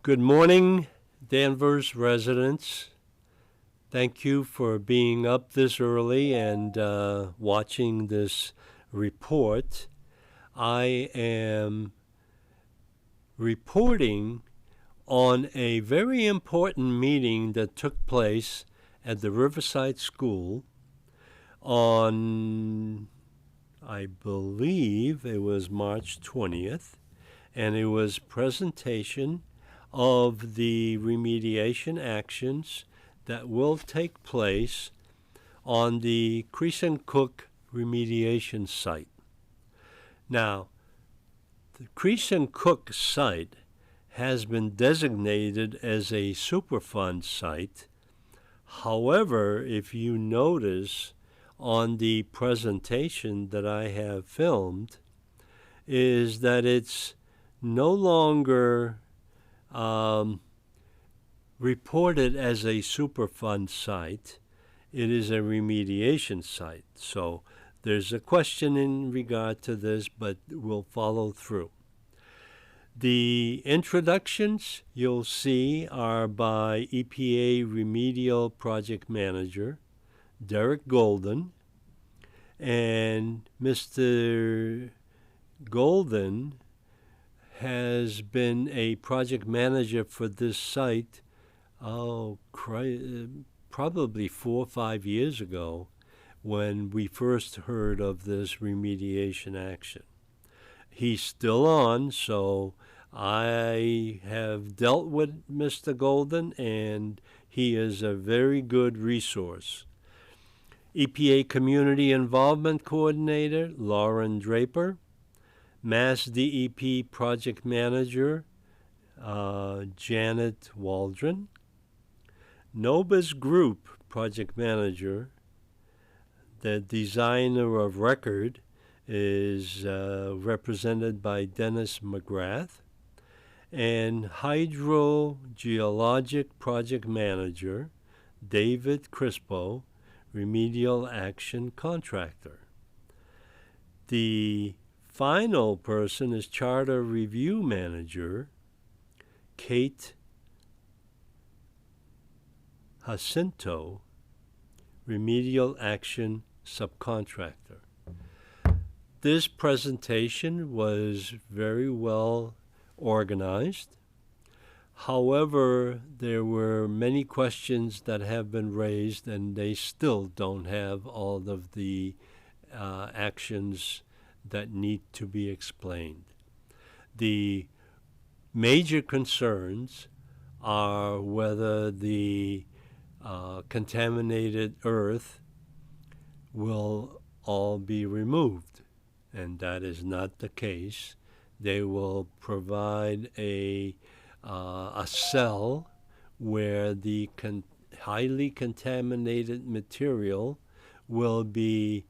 Good morning, Danvers residents. Thank you for being up this early and watching this report. I am reporting on a very important meeting that took place at the Riverside School on, I believe it was March 20th, and it was presentation of the remediation actions that will take place on the Creese and Crook remediation site. Now, the Creese and Crook site has been designated as a Superfund site. However, if you notice on the presentation that I have filmed, is that it's no longer reported as a Superfund site. It is a remediation site. So there's a question in regard to this, but we'll follow through. The introductions you'll see are by EPA Remedial Project Manager Derek Golden, and Mr. Golden has been a project manager for this site, probably 4 or 5 years ago when we first heard of this remediation action. He's still on, so I have dealt with Mr. Golden, and he is a very good resource. EPA Community Involvement Coordinator Lauren Draper, Mass DEP Project Manager Janet Waldron, NOBA's Group Project Manager, the designer of record is represented by Dennis McGrath, and Hydrogeologic Project Manager David Crispo, Remedial Action Contractor. The final person is Charter Review Manager Kate Jacinto, Remedial Action Subcontractor. This presentation was very well organized. However, there were many questions that have been raised, and they still don't have all of the actions that need to be explained. The major concerns are whether the contaminated earth will all be removed, and that is not the case. They will provide a cell where the highly contaminated material will be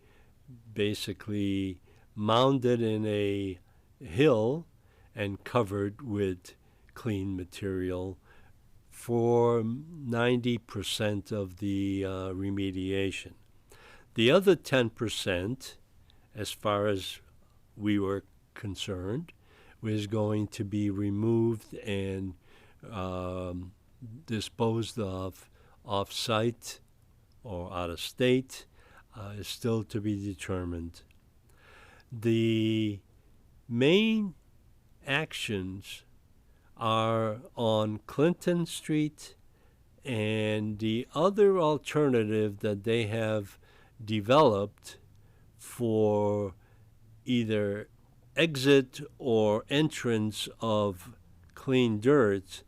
basically mounded in a hill and covered with clean material for 90% of the remediation. The other 10%, as far as we were concerned, was going to be removed and disposed of off-site or out of state, is still to be determined. The main actions are on Clinton Street, and the other alternative that they have developed for either exit or entrance of clean dirt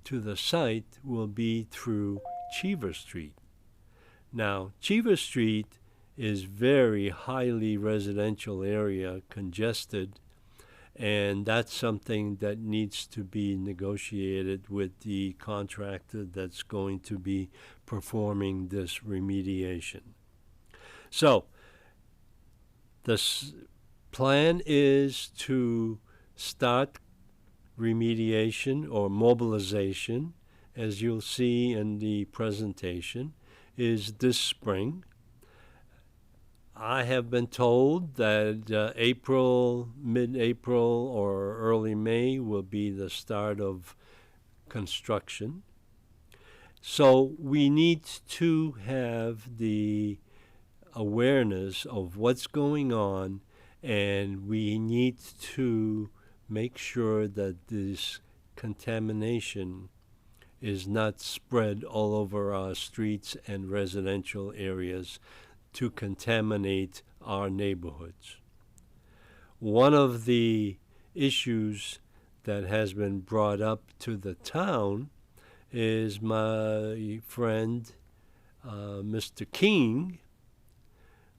to the site will be through Cheever Street. Now, Cheever Street is very highly residential area, congested, and that's something that needs to be negotiated with the contractor that's going to be performing this remediation. So, the plan is to start remediation or mobilization, as you'll see in the presentation, is this spring. I have been told that mid-April or early May will be the start of construction. So we need to have the awareness of what's going on, and we need to make sure that this contamination is not spread all over our streets and residential areas to contaminate our neighborhoods. One of the issues that has been brought up to the town is my friend Mr. King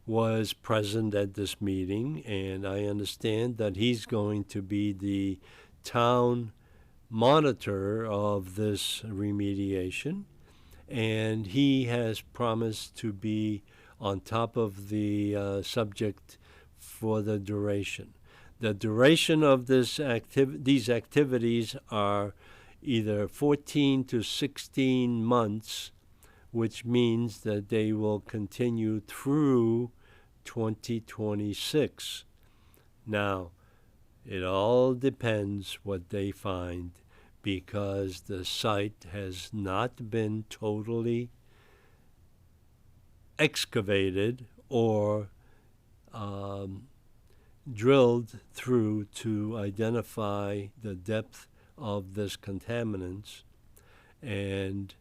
was present at this meeting, and I understand that he's going to be the town monitor of this remediation, and he has promised to be on top of the subject for the duration. The duration of these activities are either 14 to 16 months, which means that they will continue through 2026. Now, it all depends what they find, because the site has not been totally excavated or drilled through to identify the depth of this contaminants, and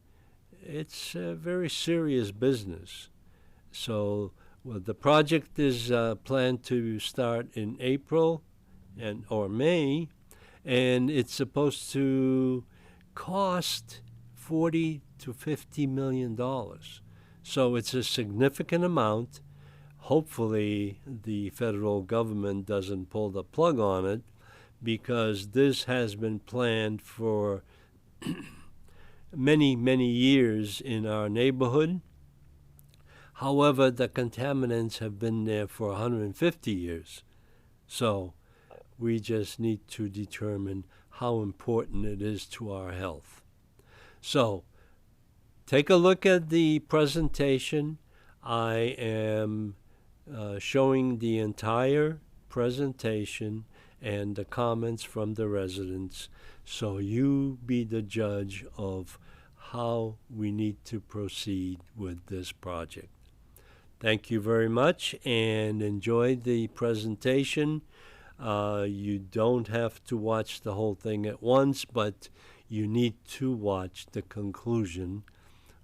it's a very serious business. So the project is planned to start in April or May, and it's supposed to cost $40 to $50 million. So it's a significant amount. Hopefully the federal government doesn't pull the plug on it, because this has been planned for many, many years in our neighborhood. However, the contaminants have been there for 150 years. So we just need to determine how important it is to our health. So take a look at the presentation. I am showing the entire presentation and the comments from the residents, so you be the judge of how we need to proceed with this project. Thank you very much, and enjoy the presentation. You don't have to watch the whole thing at once, but you need to watch the conclusion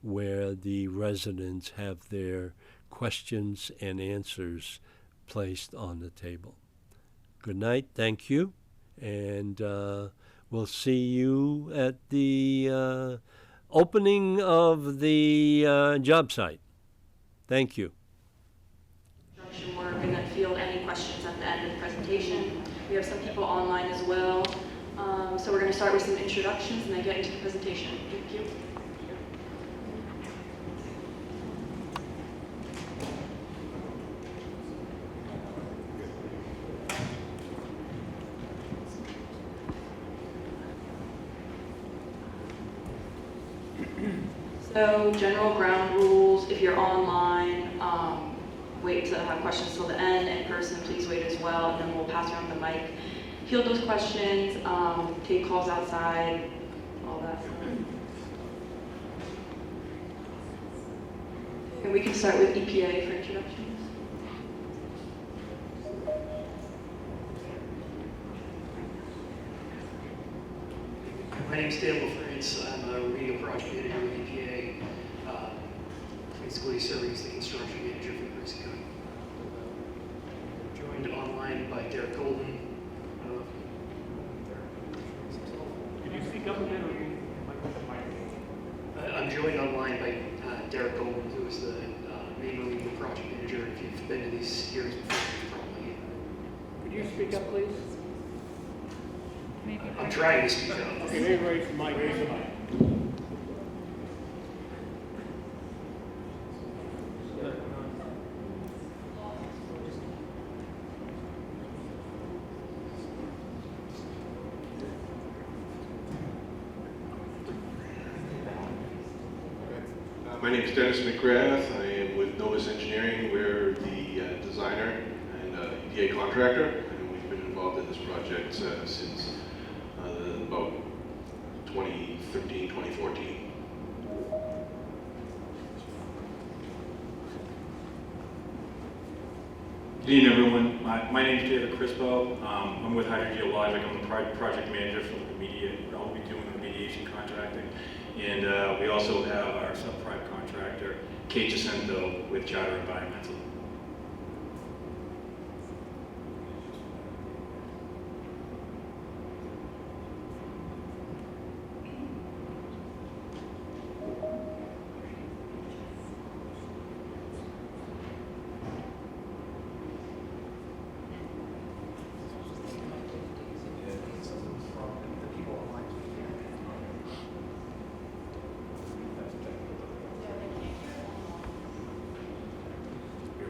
where the residents have their questions and answers placed on the table. Good night, thank you, and we'll see you at the opening of the job site. Thank you. Work, and then field any questions at the end of the presentation. We have some people online as well. So we're going to start with some introductions and then get into the presentation. Thank you. So general ground rules, if you're online, wait to have questions till the end. In person, please wait as well, and then we'll pass around the mic. Field those questions, take calls outside, all that. And we can start with EPA for introductions. My name is Dan LaFrance. I'm a remedial project manager with EPA, basically serving as the construction manager for Creese County. Joined online by Derek Golden. Can you speak up a bit, or you might put the mic? I'm joined online by Derek Golden, who is the main remedial project manager. If you've been to these hearings before, you've probably. Could you speak up, please? I'm trying to speak up. Okay, maybe raise the mic, raise the mic. My name is Dennis McGrath. I am with Novus Engineering. We're the designer and EPA contractor, and we've been involved in this project since about 2013, 2014. Good evening, everyone. My name is David Crispo. I'm with Hydrogeologic. I'm the project manager for the I'll be doing the remediation contracting. And we also have our subprime contractor, Kate Jacinto, with Charter Environmental.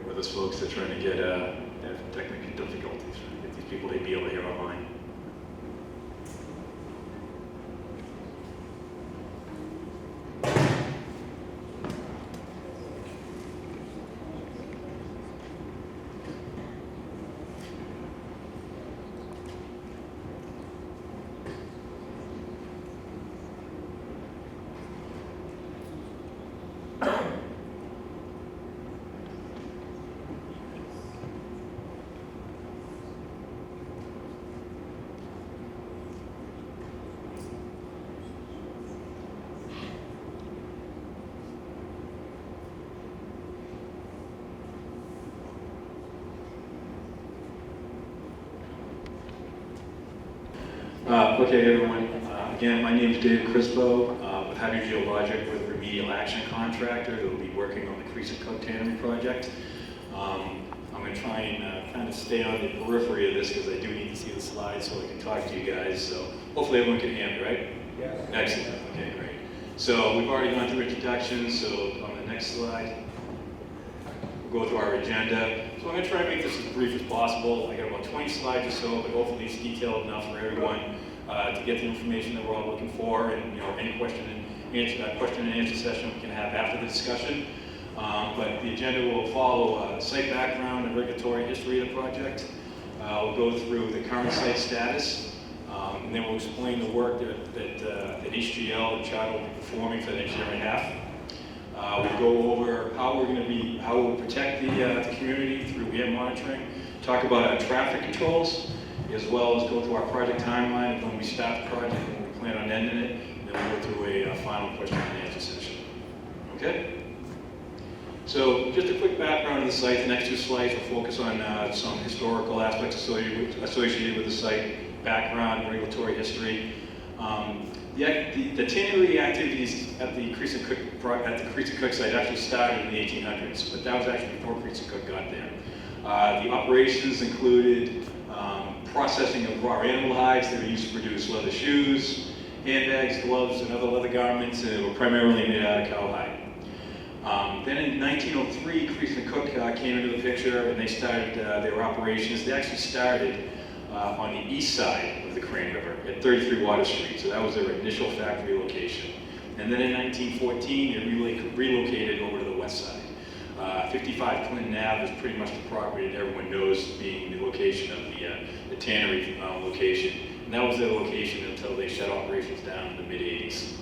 With us folks that are trying to get technical difficulties, trying to get these people to be able to hear online. Okay, everyone. Again, my name is David Crispo with Hydrogeologic, with Remedial Action Contractor who will be working on the Creese Tannery project. I'm going to try and kind of stay on the periphery of this because I do need to see the slides so I can talk to you guys. So hopefully everyone can hear me, right? Yes. Excellent. Okay, great. So we've already gone through introductions. So on the next slide, we'll go through our agenda. So I'm going to try and make this as brief as possible. I got about 20 slides or so, but hopefully it's detailed enough for everyone to get the information that we're all looking for, and any question and answer session we can have after the discussion. But the agenda will follow site background and regulatory history of the project. We'll go through the current site status, and then we'll explain the work that HGL and Charter will be performing for the next year and a half. We'll go over how we'll protect the community through air monitoring, talk about our traffic controls, as well as go through our project timeline of when we start the project and when we plan on ending it, and then we'll go through a final question and answer session. Okay? So just a quick background of the site. The next two slides will focus on some historical aspects associated with the site, background, regulatory history. The tannery activities at the Creese Cook site actually started in the 1800s, but that was actually before Creese Cook got there. The operations included processing of raw animal hides that were used to produce leather shoes, handbags, gloves, and other leather garments that were primarily made out of cowhide. Then in 1903, Creese and Cook came into the picture and they started their operations. They actually started on the east side of the Crane River at 33 Water Street, so that was their initial factory location. And then in 1914, they relocated over to the west side. 55 Clinton Ave is pretty much the property that everyone knows being the location of the Tannery location. And that was their location until they shut operations down in the mid-80s.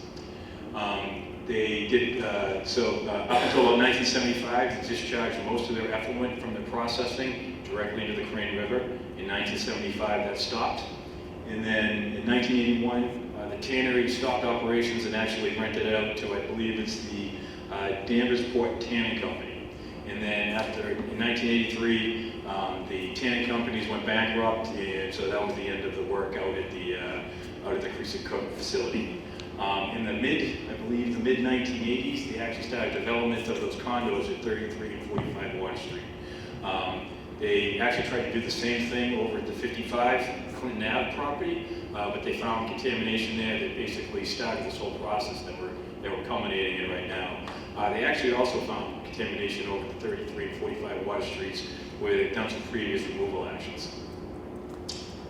They did, up until about 1975, they discharged most of their effluent from the processing directly into the Crane River. In 1975, that stopped. And then in 1981, the Tannery stopped operations and actually rented it out to, I believe it's the Danvers Port Tanning Company. And then in 1983, the tanning companies went bankrupt, and so that was the end of the work out at the Creese Cook facility. In the mid-1980s, they actually started development of those condos at 33 and 45 Water Street. They actually tried to do the same thing over at the 55 Clinton Ave property, but they found contamination there that basically started this whole process that we're culminating in right now. They actually also found contamination over the 33 and 45 Water Streets where they've done some previous removal actions.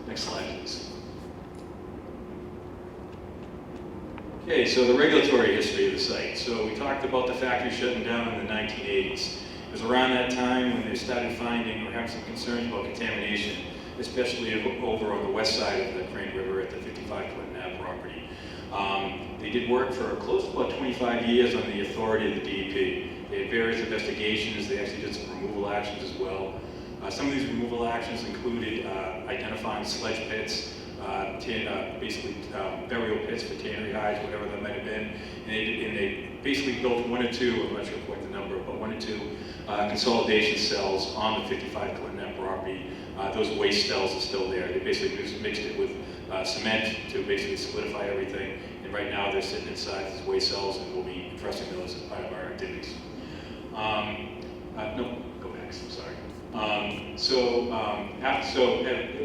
Next slide, please. Okay, so the regulatory history of the site. So we talked about the factory shutting down in the 1980s. It was around that time when they started finding or having some concerns about contamination especially over on the west side of the Crane River at the 55 Clinton Ave property. They did work for close to about 25 years on the authority of the DEP. They had various investigations. They actually did some removal actions as well. Some of these removal actions included identifying sledge pits, basically burial pits for tannery hides, whatever that might have been. And they basically built one or two, I'm not sure quite the number, but one or two consolidation cells on the 55 Clinton Ave property. Those waste cells are still there. They basically mixed it with cement to basically solidify everything. And right now they're sitting inside these waste cells, and we'll be addressing those as part of our activities. No, go back, I'm sorry.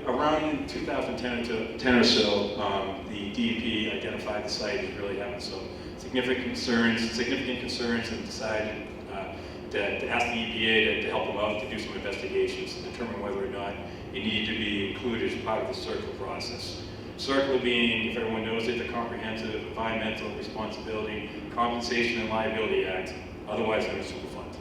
Around 2010 or so, the DEP identified the site as really having some significant concerns, and decided to ask the EPA to help them out to do some investigations to determine whether or not it needed to be included as part of the CERCLA process. CERCLA being, if everyone knows it, the Comprehensive Environmental Responsibility, Compensation and Liability Act, otherwise known as Superfund.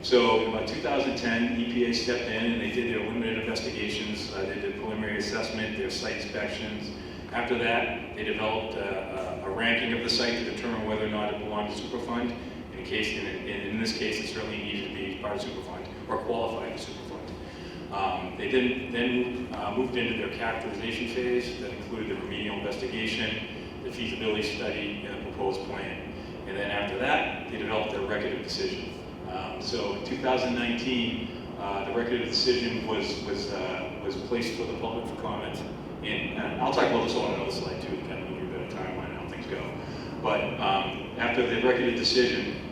So in about 2010, EPA stepped in and they did their limited investigations. They did preliminary assessment, their site inspections. After that, they developed a ranking of the site to determine whether or not it belonged to Superfund. In this case, it certainly needed to be part of Superfund or qualified for Superfund. They then moved into their characterization phase that included the remedial investigation, the feasibility study, and the proposed plan. And then after that, they developed their record of decision. So in 2019, the record of decision was placed for the public for comment. And I'll talk about this on another slide too, to kind of give you a better timeline on how things go. But after the record of decision,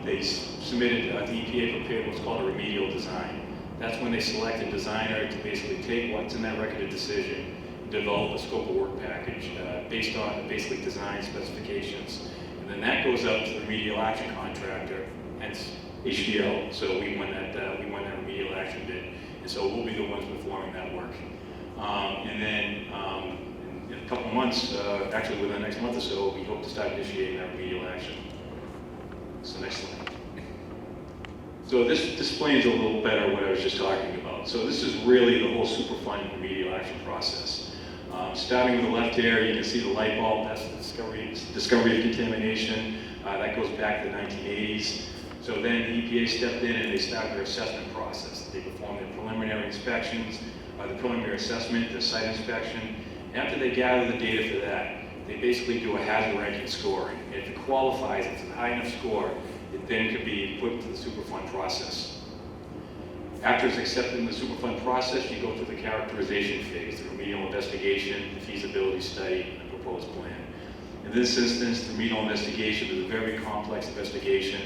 they submitted, the EPA prepared what's called a remedial design. That's when they select a designer to basically take what's in that record of decision, develop a scope of work package based on basically design specifications. And then that goes up to the remedial action contractor, hence HDL. So we won that remedial action bid. And so we'll be the ones performing that work. And then in a couple months, actually within the next month or so, we hope to start initiating that remedial action. So next slide. So this explains a little better what I was just talking about. So this is really the whole Superfund remedial action process. Starting with the left here, you can see the light bulb. That's the discovery of contamination. That goes back to the 1980s. So then the EPA stepped in and they started their assessment process. They performed their preliminary inspections, the preliminary assessment, the site inspection. After they gather the data for that, they basically do a hazard ranking scoring. And if it qualifies, if it's a high enough score, it then could be put into the Superfund process. After it's accepted in the Superfund process, you go through the characterization phase, the remedial investigation, the feasibility study, and the proposed plan. In this instance, the remedial investigation is a very complex investigation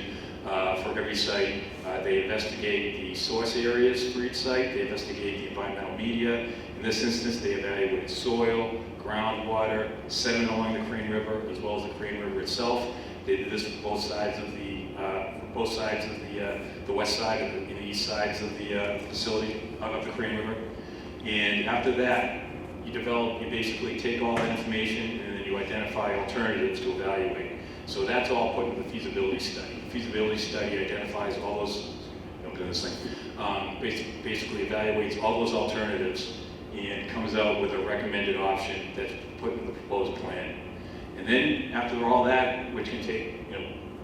for every site. They investigate the source areas for each site. They investigate the environmental media. In this instance, they evaluate soil, groundwater, sediment along the Crane River, as well as the Crane River itself. They did this for both sides of the west side and the east sides of the facility of the Crane River. And after that, you basically take all that information and then you identify alternatives to evaluate. So that's all put in the feasibility study. The feasibility study identifies all those, basically evaluates all those alternatives and comes out with a recommended option that's put in the proposed plan. And then after all that, which can take,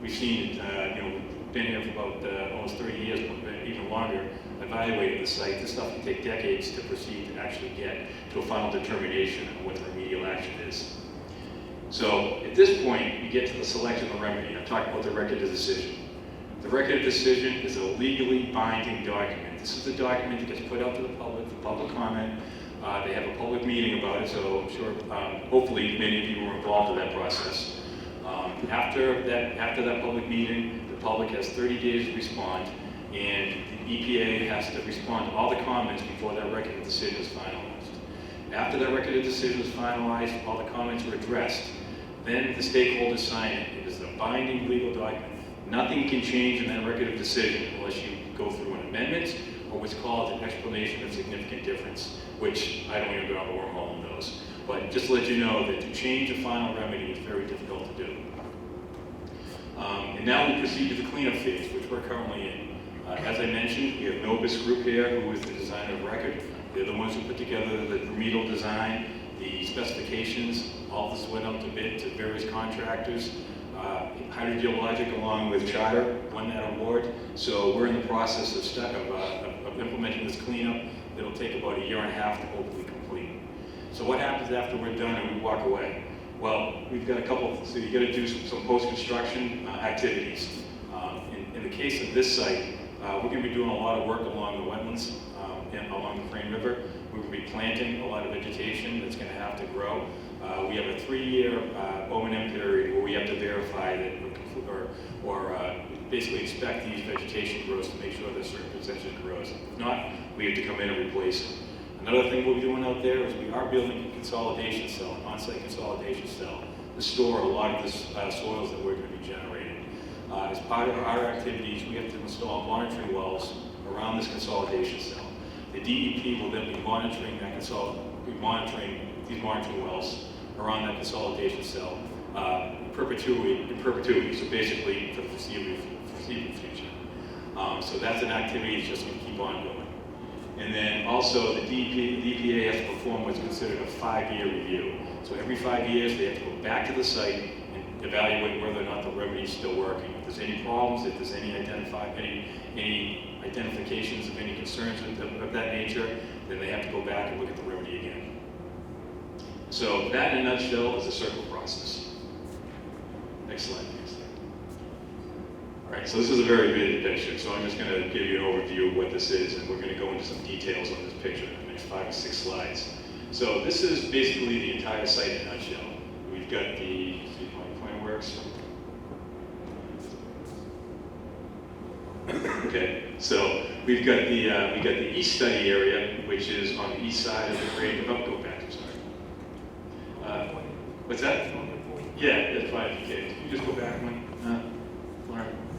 we've seen it, we've been here for about almost 30 years, even longer, evaluating the site. This stuff can take decades to proceed to actually get to a final determination of what the remedial action is. So at this point, you get to the selection of the remedy. I talked about the record of decision. The record of decision is a legally binding document. This is the document that gets put out to the public for public comment. They have a public meeting about it, so I'm sure, hopefully many of you were involved in that process. After that public meeting, the public has 30 days to respond, and the EPA has to respond to all the comments before that record of decision is finalized. After that record of decision is finalized, all the comments are addressed, then the stakeholders sign it. It is a binding legal document. Nothing can change in that record of decision unless you go through an amendment or what's called an explanation of significant difference, which I don't even go down the wormhole in those. But just to let you know that to change a final remedy is very difficult to do. And now we proceed to the cleanup phase, which we're currently in. As I mentioned, we have Novus Group here, who is the designer of record. They're the ones who put together the remedial design, the specifications. All this went out to bid to various contractors. Hydrogeologic, along with Charter, won that award. So we're in the process of implementing this cleanup. It'll take about 1.5 years to hopefully complete. So what happens after we're done and we walk away? Well, we've got a couple, so you got to do some post-construction activities. In the case of this site, we're going to be doing a lot of work along the wetlands and along the Crane River. We're going to be planting a lot of vegetation that's going to have to grow. We have a 3-year O&M period where we have to verify that, or basically inspect these vegetation growths to make sure that a certain percentage grows. If not, we have to come in and replace it. Another thing we'll be doing out there is we are building a consolidation cell, an on-site consolidation cell, to store a lot of the soils that we're going to be generating. As part of our activities, we have to install monitoring wells around this consolidation cell. The DEP will then be monitoring these monitoring wells around that consolidation cell in perpetuity, so basically for the foreseeable future. So that's an activity that's just going to keep on going. And then also the EPA has to perform what's considered a 5-year review. So every 5 years they have to go back to the site and evaluate whether or not the remedy is still working. If there's any problems, if there's any identifications of any concerns of that nature, then they have to go back and look at the remedy again. So that in a nutshell is a circle process. Next slide, please. All right, so this is a very vivid picture, so I'm just going to give you an overview of what this is, and we're going to go into some details on this picture in the next 5 or 6 slides. So this is basically the entire site in a nutshell. We've got the, see if my plan works. Okay, so we've got the east study area, which is on the east side of the Crane. Oh, go back. I'm sorry. What's that? Yeah, that's fine. Okay, can you just go back one?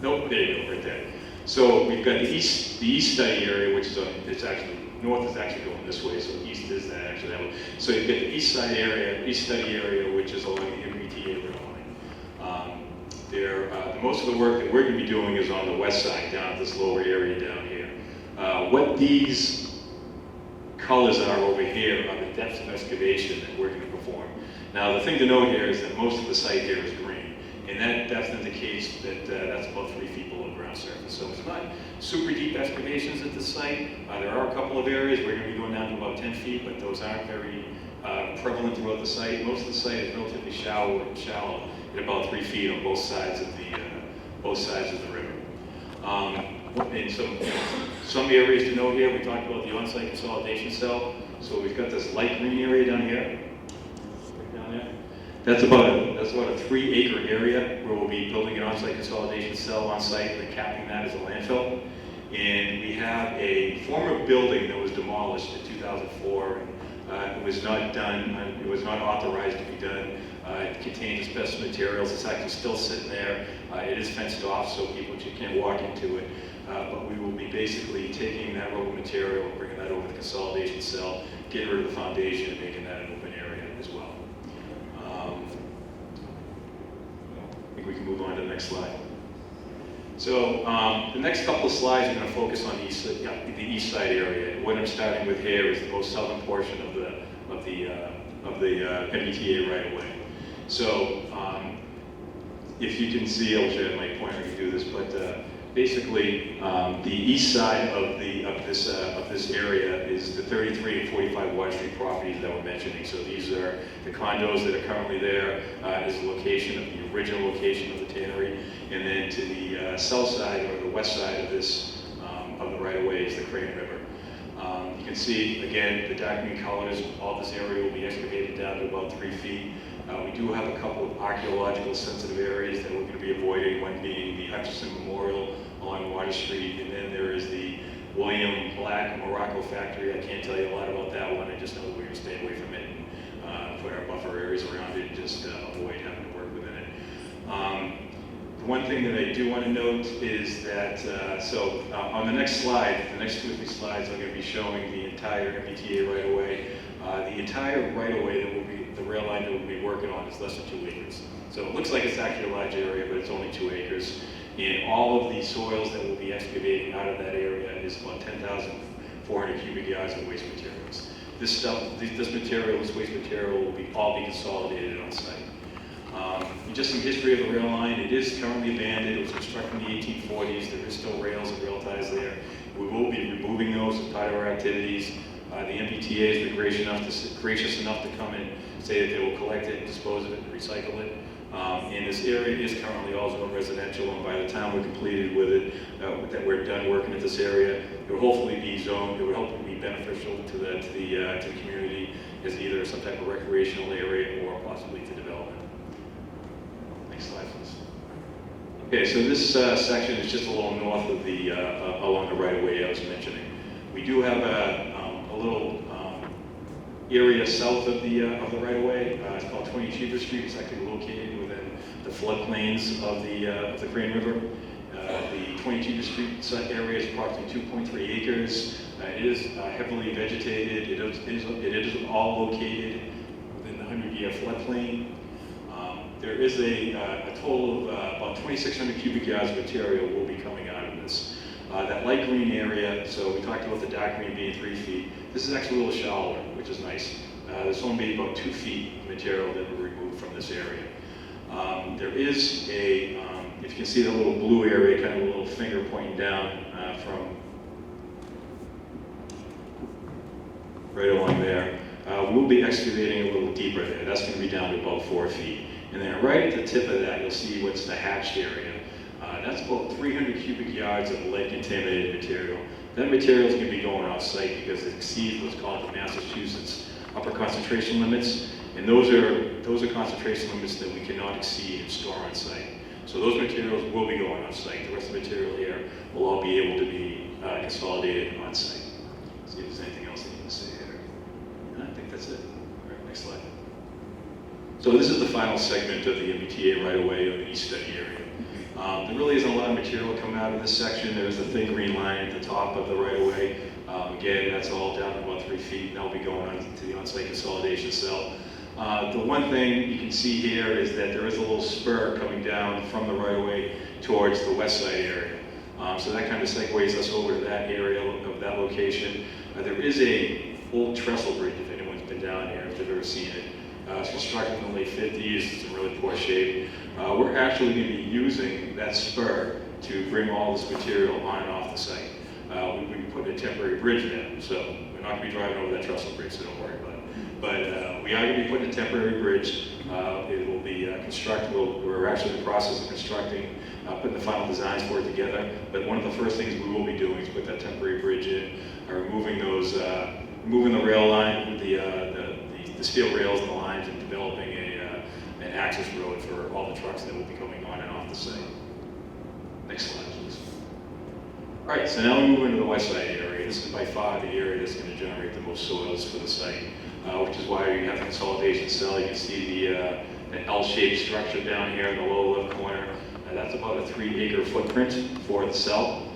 Nope, there you go, right there. So we've got the east study area, which is it's actually north is actually going this way, so east is that actually that way. So you've got the east study area, which is along the MBTA rail line. Most of the work that we're going to be doing is on the west side, down at this lower area down here. What these colors are over here are the depths of excavation that we're going to perform. Now, the thing to note here is that most of the site here is green, and that indicates that that's about 3 feet below ground surface. So it's not super deep excavations at the site. There are a couple of areas we're going to be going down to about 10 feet, but those aren't very prevalent throughout the site. Most of the site is relatively shallow at about 3 feet on both sides of the river. And some areas to note here, we talked about the on-site consolidation cell. So we've got this light green area down here. Down there. That's about a 3-acre area where we'll be building an on-site consolidation cell on site and then capping that as a landfill. And we have a former building that was demolished in 2004. It was not done. It was not authorized to be done. It contains asbestos materials. It's actually still sitting there. It is fenced off, so people can't walk into it. But we will be basically taking that rubber material, bringing that over to the consolidation cell, getting rid of the foundation, and making that an open area as well. I think we can move on to the next slide. So the next couple of slides are going to focus on the east side area. What I'm starting with here is the most southern portion of the MBTA right away. So if you can see, I wish I had my pointer to do this, but basically the east side of this area is the 33 and 45 Water Street properties that we're mentioning. So these are the condos that are currently there. Is the location of the original location of the Tannery, and then to the south side or the west side of this of the right of way is the Crane River. You can see again the dark green colors. All this area will be excavated down to about 3 feet. We do have a couple of archaeological sensitive areas that we're going to be avoiding, one being the Hutchison Memorial along Water Street, and then there is the William Black Morocco factory. I can't tell you a lot about that one. I just know that we're going to stay away from it and put our buffer areas around it and just avoid having to work within it. The one thing that I do want to note is that, on the next slide, the next 2 or 3 slides, I'm going to be showing the entire MBTA right-of-way. The entire right-of-way that will be, the rail line that we'll be working on is less than 2 acres. So it looks like it's actually a large area, but it's only 2 acres. And all of the soils that we'll be excavating out of that area is about 10,400 cubic yards of waste materials. This waste material will all be consolidated on site. Just some history of the rail line. It is currently abandoned. It was constructed in the 1840s. There is still rails and rail ties there. We will be removing those as part of our activities. The MBTA has been gracious enough to come and say that they will collect it, dispose of it, and recycle it. And this area is currently all zone residential, and by the time we're completed with it, that we're done working at this area, it will hopefully be zoned. It would hopefully be beneficial to the community as either some type of recreational area or possibly to development. Next slide, please. Okay, so this section is just a little north of the along the right-of-way I was mentioning. We do have a little area south of the right-of-way. It's called 20 Cheever Street. It's actually located within the floodplains of the Crane River. The 20 Cheever Street site area is approximately 2.3 acres. It is heavily vegetated. It is all located within the 100-year floodplain. There is a total of about 2,600 cubic yards of material will be coming out of this. That light green area, so we talked about the dark green being 3 feet. This is actually a little shallower, which is nice. There's only about 2 feet of material that will remove from this area. There is a, if you can see the little blue area, kind of a little finger pointing down from right along there. We'll be excavating a little deeper there. That's going to be down to about 4 feet. And then right at the tip of that, you'll see what's the hatched area. That's about 300 cubic yards of lead-contaminated material. That material is going to be going off-site because it exceeds what's called the Massachusetts upper concentration limits. And those are concentration limits that we cannot exceed and store on site. So those materials will be going off-site. The rest of the material here will all be able to be consolidated on site. See if there's anything else I need to say here. I think that's it. All right, next slide. So this is the final segment of the MBTA right-of-way of the east study area. There really isn't a lot of material coming out of this section. There's a thin green line at the top of the right-of-way. Again, that's all down to about 3 feet, and that'll be going on to the on-site consolidation cell. The one thing you can see here is that there is a little spur coming down from the right-of-way towards the west side area. So that kind of segues us over to that area of that location. There is a old trestle bridge, if anyone's been down here, if they've ever seen it. It's constructed in the late 50s. It's in really poor shape. We're actually going to be using that spur to bring all this material on and off the site. We'll be putting a temporary bridge there, so we're not going to be driving over that trestle bridge, so don't worry about it. But we are going to be putting a temporary bridge. It will be constructed. We're actually in the process of constructing, putting the final designs for it together. But one of the first things we will be doing is put that temporary bridge in, removing those, moving the rail line, the steel rails and the lines, and developing an access road for all the trucks that will be coming on and off the site. Next slide, please. All right, so now we move into the west side area. This is by far the area that's going to generate the most soils for the site, which is why we have the consolidation cell. You can see the L-shaped structure down here in the lower left corner. That's about a 3-acre footprint for the cell.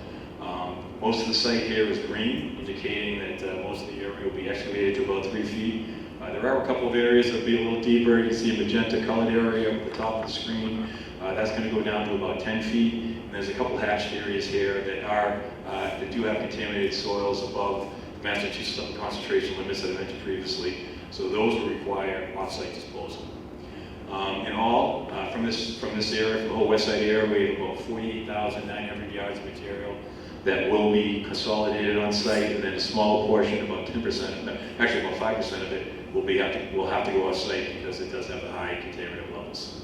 Most of the site here is green, indicating that most of the area will be excavated to about 3 feet. There are a couple of areas that will be a little deeper. You can see a magenta colored area up at the top of the screen. That's going to go down to about 10 feet. And there's a couple hatched areas here that do have contaminated soils above the Massachusetts upper concentration limits that I mentioned previously. So those will require off-site disposal. In all, from this area, from the whole west side area, we have about 48,900 yards of material that will be consolidated on site, and then a small portion, about 10% of it, actually about 5% of it, will have to go off site because it does have the high contaminant levels.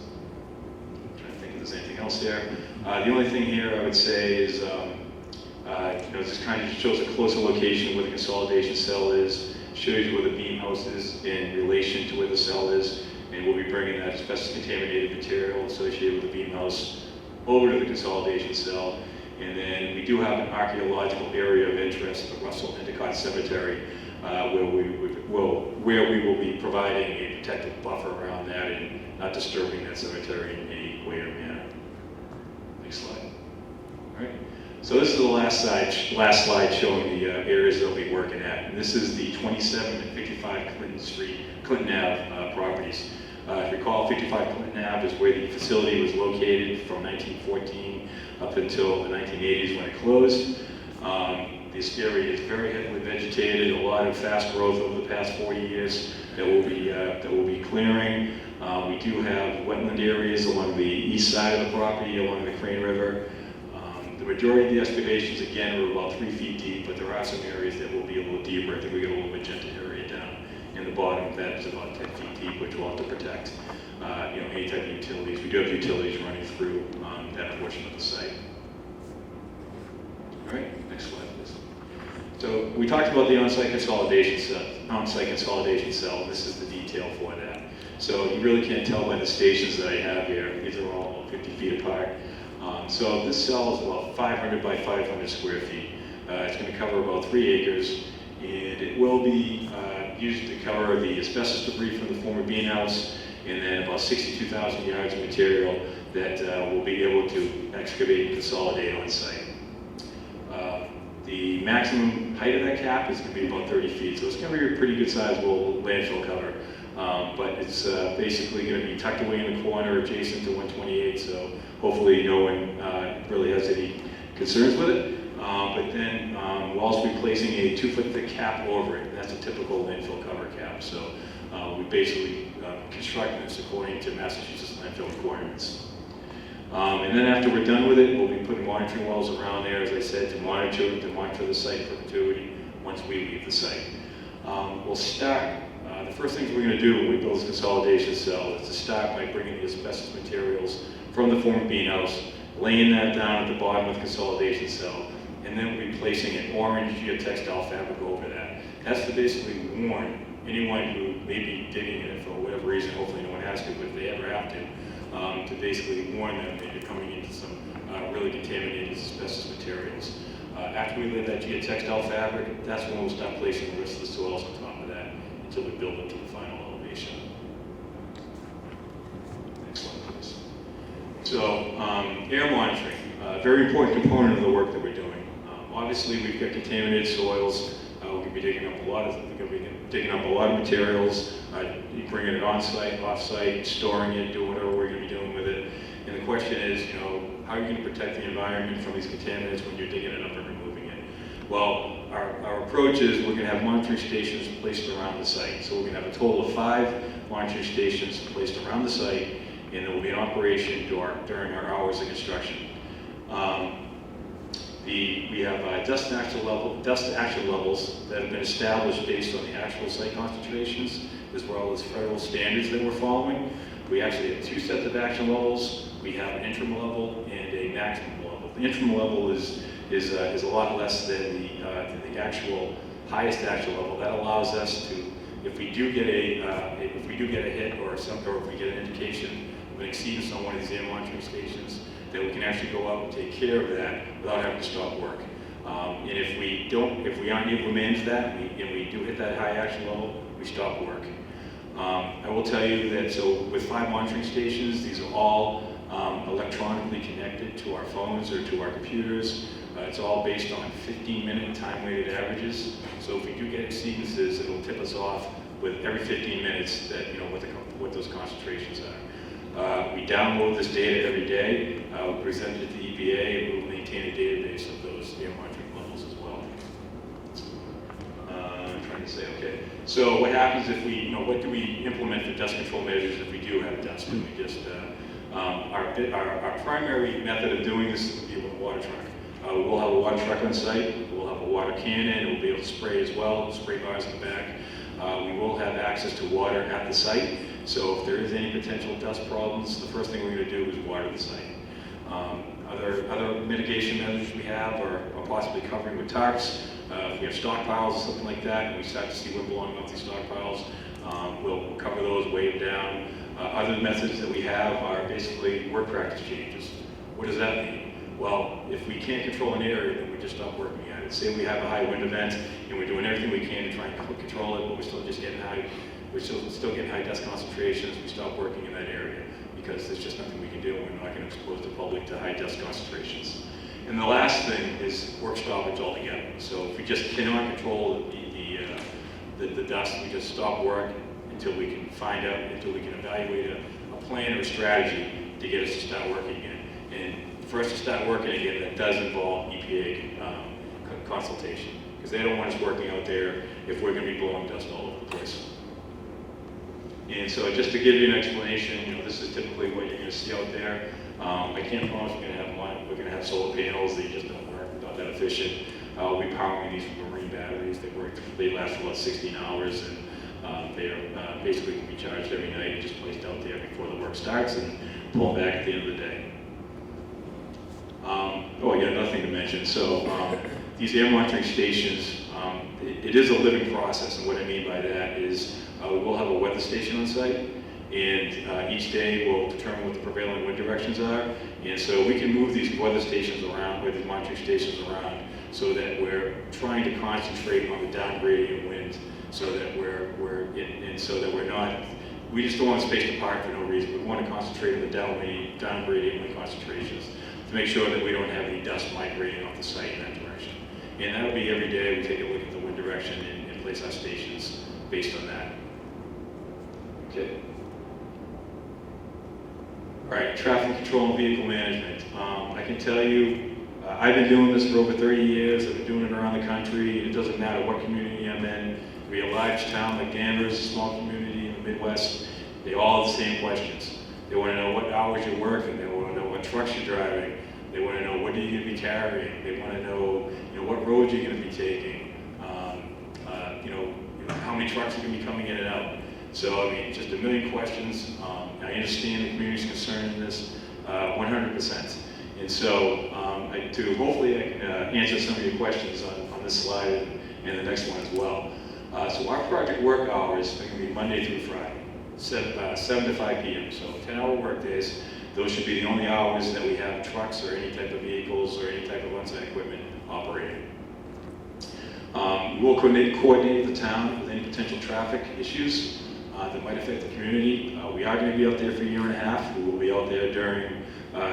I'm trying to think if there's anything else there. The only thing here I would say is, this kind of shows a closer location where the consolidation cell is, shows you where the beam house is in relation to where the cell is, and we'll be bringing that asbestos contaminated material associated with the beam house over to the consolidation cell. And then we do have an archaeological area of interest, the Russell Endicott Cemetery, where we will be providing a protective buffer around that and not disturbing that cemetery in any way or manner. Next slide. All right. So this is the last slide showing the areas they'll be working at. And this is the 27 and 55 Clinton Ave properties. If you recall, 55 Clinton Ave is where the facility was located from 1914 up until the 1980s when it closed. This area is very heavily vegetated, a lot of fast growth over the past 40 years that will be clearing. We do have wetland areas along the east side of the property, along the Crane River. The majority of the excavations, again, are about 3 feet deep, but there are some areas that will be a little deeper. I think we got a little magenta area down in the bottom that is about 10 feet deep, which we'll have to protect. Any type of utilities. We do have utilities running through that portion of the site. All right, next slide, please. So we talked about the on-site consolidation cell. This is the detail for that. So you really can't tell by the stations that I have here. These are all 50 feet apart. So this cell is about 500 by 500 square feet. It's going to cover about 3 acres, and it will be used to cover the asbestos debris from the former bean house, and then about 62,000 yards of material that we'll be able to excavate and consolidate on site. The maximum height of that cap is going to be about 30 feet, so it's going to be a pretty good sizable landfill cover. But it's basically going to be tucked away in the corner adjacent to 128, so hopefully no one really has any concerns with it. But then we'll also be placing a 2-foot thick cap over it. That's a typical landfill cover cap. So we basically construct this according to Massachusetts landfill requirements. And then after we're done with it, we'll be putting monitoring wells around there, as I said, to monitor the site in perpetuity once we leave the site. We'll start. The first things we're going to do when we build this consolidation cell is to start by bringing the asbestos materials from the former bean house, laying that down at the bottom of the consolidation cell, and then we'll be placing an orange geotextile fabric over that. That's to basically warn anyone who may be digging in it for whatever reason, hopefully no one has to, but if they ever have to basically warn them that you're coming into some really contaminated asbestos materials. After we lay that geotextile fabric, that's when we'll start placing the rest of the soils on top of that until we build it to the final elevation. Next slide, please. So, air monitoring, a very important component of the work that we're doing. Obviously, we've got contaminated soils. We're going to be digging up a lot of materials, bringing it on-site, off-site, storing it, doing whatever we're going to be doing with it. And the question is, how are you going to protect the environment from these contaminants when you're digging it up and removing it? Well, our approach is we're going to have monitoring stations placed around the site. So we're going to have a total of 5 monitoring stations placed around the site, and there will be an operation during our hours of construction. We have dust action levels that have been established based on the actual site concentrations, as well as federal standards that we're following. We actually have 2 sets of action levels. We have an interim level and a maximum level. The interim level is a lot less than the actual highest action level. That allows us to, if we do get a hit or if we get an indication of an exceedance on one of these air monitoring stations, that we can actually go out and take care of that without having to stop work. And if we aren't able to manage that, and we do hit that high action level, we stop work. I will tell you that, so with 5 monitoring stations, these are all electronically connected to our phones or to our computers. It's all based on 15-minute time-weighted averages. So if we do get exceedances, it'll tip us off with every 15 minutes that, what those concentrations are. We download this data every day. We present it to the EPA, and we'll maintain a database of those air monitoring levels as well. I'm trying to say, okay. So what happens if we, what do we implement for dust control measures if we do have dust? And we just, our primary method of doing this is with a water truck. We'll have a water truck on site. We'll have a water cannon. We'll be able to spray as well, spray bars in the back. We will have access to water at the site. So if there is any potential dust problems, the first thing we're going to do is water the site. Other mitigation measures we have are possibly covering with tarps. If we have stockpiles or something like that, and we start to see wind blowing up these stockpiles, we'll cover those, wave down. Other methods that we have are basically work practice changes. What does that mean? Well, if we can't control an area, then we just stop working at it. Say we have a high wind event, and we're doing everything we can to try and control it, but we're still getting high dust concentrations. We stop working in that area because there's just nothing we can do. We're not going to expose the public to high dust concentrations. And the last thing is work stoppage altogether. So if we just cannot control the dust, we just stop work until we can find out, until we can evaluate a plan or a strategy to get us to start working again. And for us to start working again, that does involve EPA consultation, because they don't want us working out there if we're going to be blowing dust all over the place. And so just to give you an explanation, this is typically what you're going to see out there. I can't promise we're going to have solar panels. They just don't work, not that efficient. We'll be powering these with marine batteries. They last for about 16 hours, and they are basically can be charged every night and just placed out there before the work starts and pull back at the end of the day. Another thing to mention. So these air monitoring stations, it is a living process, and what I mean by that is we will have a weather station on site, and each day we'll determine what the prevailing wind directions are, and so we can move these weather stations around, or these monitoring stations around, so that we're trying to concentrate on the down gradient wind, so that we're not, we just don't want to space apart for no reason. We want to concentrate on the down gradient wind concentrations to make sure that we don't have any dust migrating off the site in that direction. And that'll be every day. We take a look at the wind direction and place our stations based on that. Okay. All right, traffic control and vehicle management. I can tell you, I've been doing this for over 30 years. I've been doing it around the country. It doesn't matter what community I'm in. We're a large town like Danvers, a small community in the Midwest. They all have the same questions. They want to know what hours you're working. They want to know what trucks you're driving. They want to know what are you going to be carrying. They want to know, what roads you're going to be taking. How many trucks are going to be coming in and out. So, just a million questions. I understand the community's concern in this 100%. And so, to hopefully I can answer some of your questions on this slide and the next one as well. So our project work hours are going to be Monday through Friday, 7 to 5 p.m. So 10-hour work days. Those should be the only hours that we have trucks or any type of vehicles or any type of on-site equipment operating. We'll coordinate with the town with any potential traffic issues that might affect the community. We are going to be out there for a year and a half. We will be out there during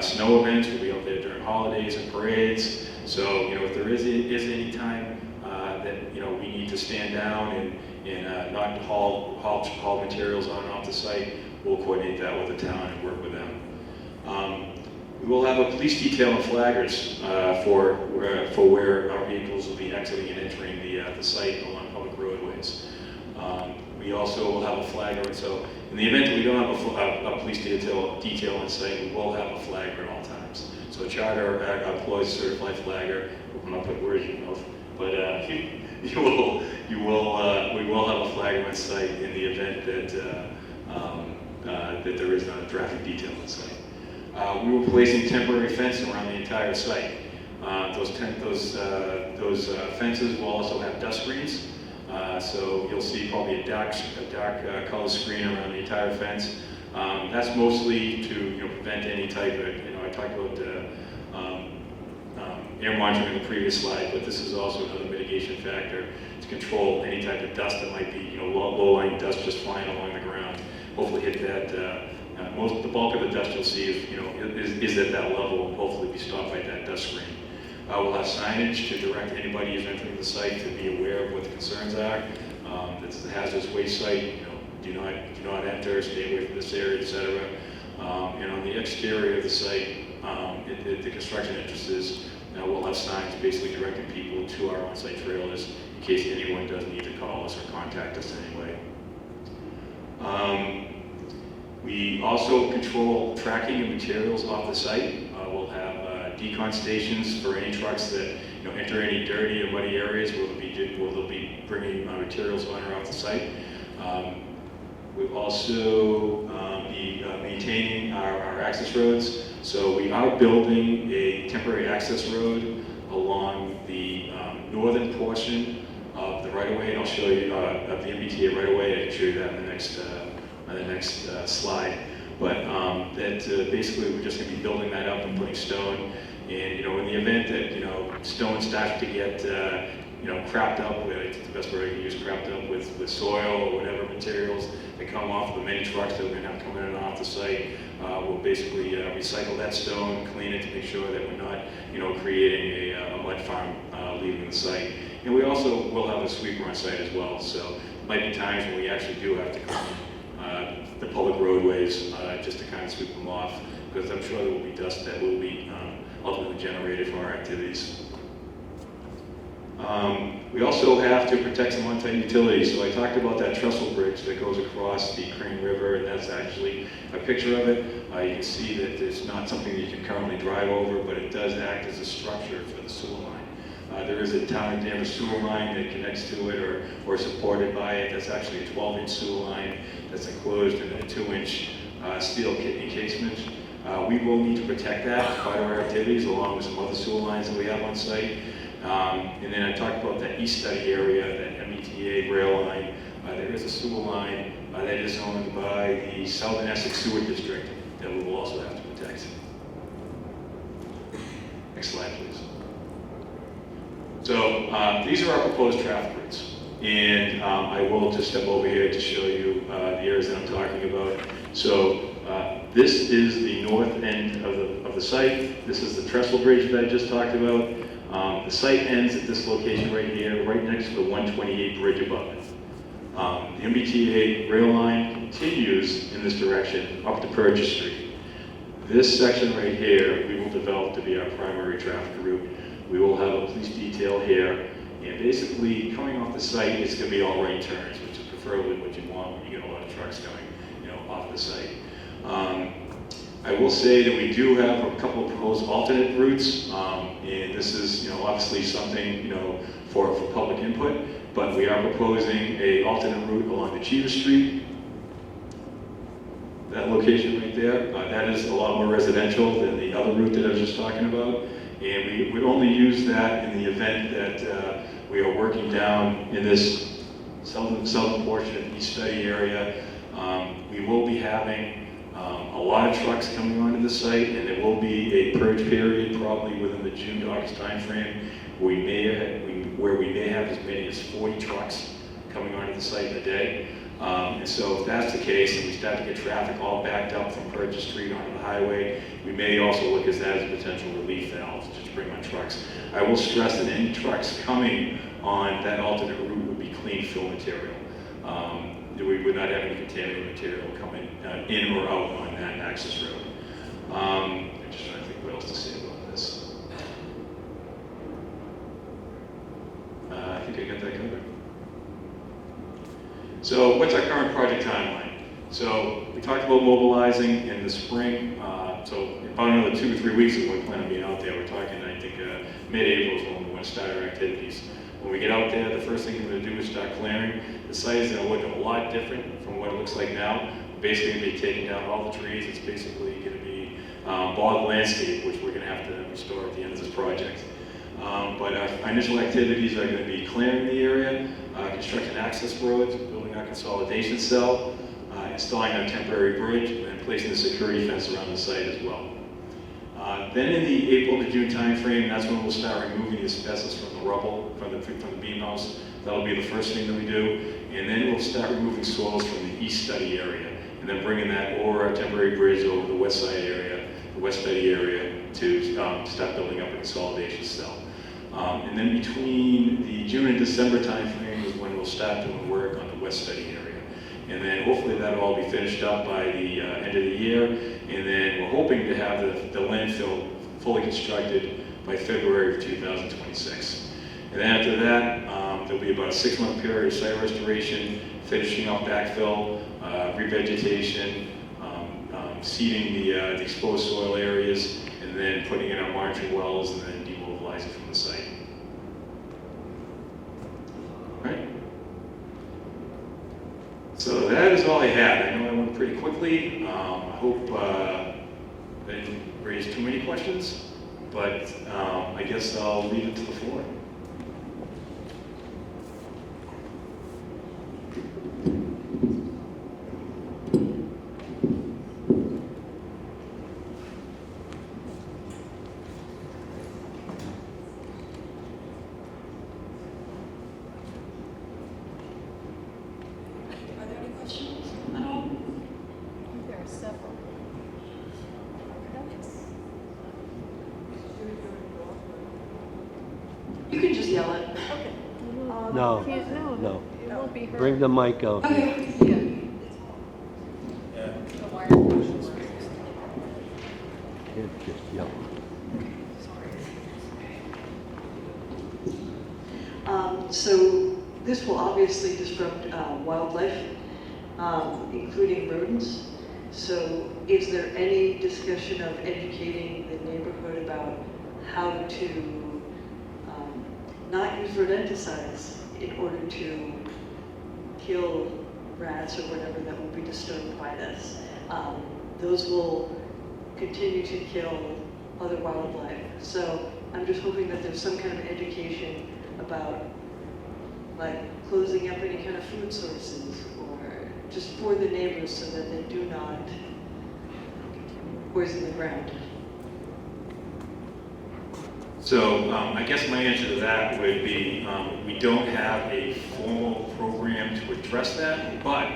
snow events. We'll be out there during holidays and parades. So, if there is any time that we need to stand down and not haul materials on and off the site, we'll coordinate that with the town and work with them. We will have a police detail and flaggers for where our vehicles will be exiting and entering the site along public roadways. We also will have a flagger, so in the event that we don't have a police detail on site, we will have a flagger at all times. So a charter employs a certified flagger. I'm not putting words in your mouth, but we will have a flagger on site in the event that there is not a traffic detail on site. We were placing temporary fencing around the entire site. Those fences will also have dust screens. So you'll see probably a dark color screen around the entire fence. That's mostly to prevent any type of, I talked about air monitoring in the previous slide, but this is also another mitigation factor to control any type of dust that might be low-lying dust just flying along the ground. Hopefully hit that. The bulk of the dust you'll see is at that level, and hopefully be stopped by that dust screen. We'll have signage to direct anybody who's entering the site to be aware of what the concerns are. This is a hazardous waste site. Do not enter. Stay away from this area, etc. And on the exterior of the site, at the construction entrances, we'll have signs basically directing people to our on-site trailers in case anyone does need to call us or contact us anyway. We also control tracking of materials off the site. We'll have decon stations for any trucks that enter any dirty or muddy areas where they'll be bringing materials on or off the site. We'll also be maintaining our access roads. So we are building a temporary access road along the northern portion of the right-of-way, and I'll show you of the MBTA right-of-way. I can show you that on the next slide. But basically we're just going to be building that up and putting stone. And in the event that stone starts to get crapped up with, the best word I can use, crapped up with soil or whatever materials that come off the many trucks that we're going to have coming in and off the site, we'll basically recycle that stone, clean it to make sure that we're not creating a mud farm leaving the site. And we also will have a sweeper on site as well. So there might be times when we actually do have to clean the public roadways just to kind of sweep them off, because I'm sure there will be dust that will be ultimately generated from our activities. We also have to protect some on-site utilities. So I talked about that trestle bridge that goes across the Crane River, and that's actually a picture of it. You can see that it's not something that you can currently drive over, but it does act as a structure for the sewer line. There is a town and Danvers sewer line that connects to it or supported by it. That's actually a 12-inch sewer line that's enclosed in a 2-inch steel encasement. We will need to protect that as part of our activities, along with some other sewer lines that we have on site. And then I talked about that east study area, that META rail line. There is a sewer line that is owned by the Southern Essex Sewer District that we will also have to protect. Next slide, please. So these are our proposed traffic routes. And I will just step over here to show you the areas that I'm talking about. So this is the north end of the site. This is the trestle bridge that I just talked about. The site ends at this location right here, right next to the 128 bridge above it. The MBTA rail line continues in this direction up to Purchase Street. This section right here, we will develop to be our primary traffic route. We will have a police detail here, and basically coming off the site, it's going to be all right turns, which is preferably what you want when you get a lot of trucks coming, off the site. I will say that we do have a couple of proposed alternate routes, and this is, obviously something, for public input, but we are proposing a alternate route along the Cheever Street. That location right there, that is a lot more residential than the other route that I was just talking about, and we would only use that in the event that we are working down in this southern portion of the East Study area. We will be having a lot of trucks coming onto the site, and there will be a purge period probably within the June to August timeframe where we may have as many as 40 trucks coming onto the site in a day. And so if that's the case, and we start to get traffic all backed up from Purchase Street onto the highway, we may also look at that as a potential relief valve to just bring on trucks. I will stress that any trucks coming on that alternate route would be clean fill material. We would not have any contaminated material coming in or out on that access road. I'm just trying to think what else to say about this. I think I got that covered. So what's our current project timeline? So we talked about mobilizing in the spring. So about another 2 or 3 weeks is when we plan on being out there. We're talking, I think, mid-April is when we want to start our activities. When we get out there, the first thing we're going to do is start clearing. The site is going to look a lot different from what it looks like now. We're basically going to be taking down all the trees. It's basically going to be bog landscape, which we're going to have to restore at the end of this project. But our initial activities are going to be clearing the area, constructing access roads, building our consolidation cell, installing our temporary bridge, and placing the security fence around the site as well. Then in the April to June timeframe, that's when we'll start removing the asbestos from the rubble, from the beam house. That'll be the first thing that we do. And then we'll start removing soils from the East Study area, and then bringing that over our temporary bridge over the West Side area, the West Study area, to start building up a consolidation cell. And then between the June and December timeframe is when we'll start doing work on the West Study area. And then hopefully that'll all be finished up by the end of the year. And then we're hoping to have the landfill fully constructed by February of 2026. And then after that, there'll be about a 6-month period of site restoration, finishing up backfill, revegetation, seeding the exposed soil areas, and then putting in our monitoring wells, and then demobilizing from the site. Right? So that is all I had. I know I went pretty quickly. I hope I didn't raise too many questions, but I guess I'll leave it to the floor. No, Please, no. no. It won't be heard. Bring the mic out here. Can't just yell. So this will obviously disrupt wildlife, including rodents. So is there any discussion of educating the neighborhood about how to not use rodenticides in order to kill rats or whatever that will be disturbed by this? Those will continue to kill other wildlife. So I'm just hoping that there's some kind of education about like closing up any kind of food sources or just for the neighbors so that they do not poison the ground. So I guess my answer to that would be we don't have a formal program to address that, but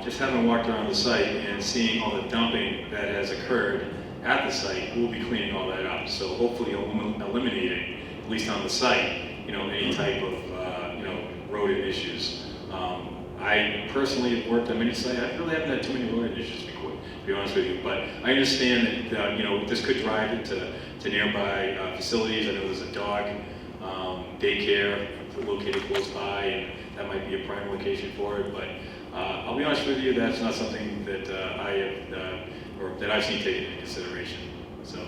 just having walked around the site and seeing all the dumping that has occurred at the site, we'll be cleaning all that up. So hopefully eliminating, at least on the site, any type of rodent issues. I personally have worked on many sites. I really haven't had too many rodent issues, to be honest with you. But I understand that this could drive into nearby facilities. I know there's a dog daycare located close by, and that might be a prime location for it. But I'll be honest with you, that's not something that I have or that I've seen taken into consideration. So I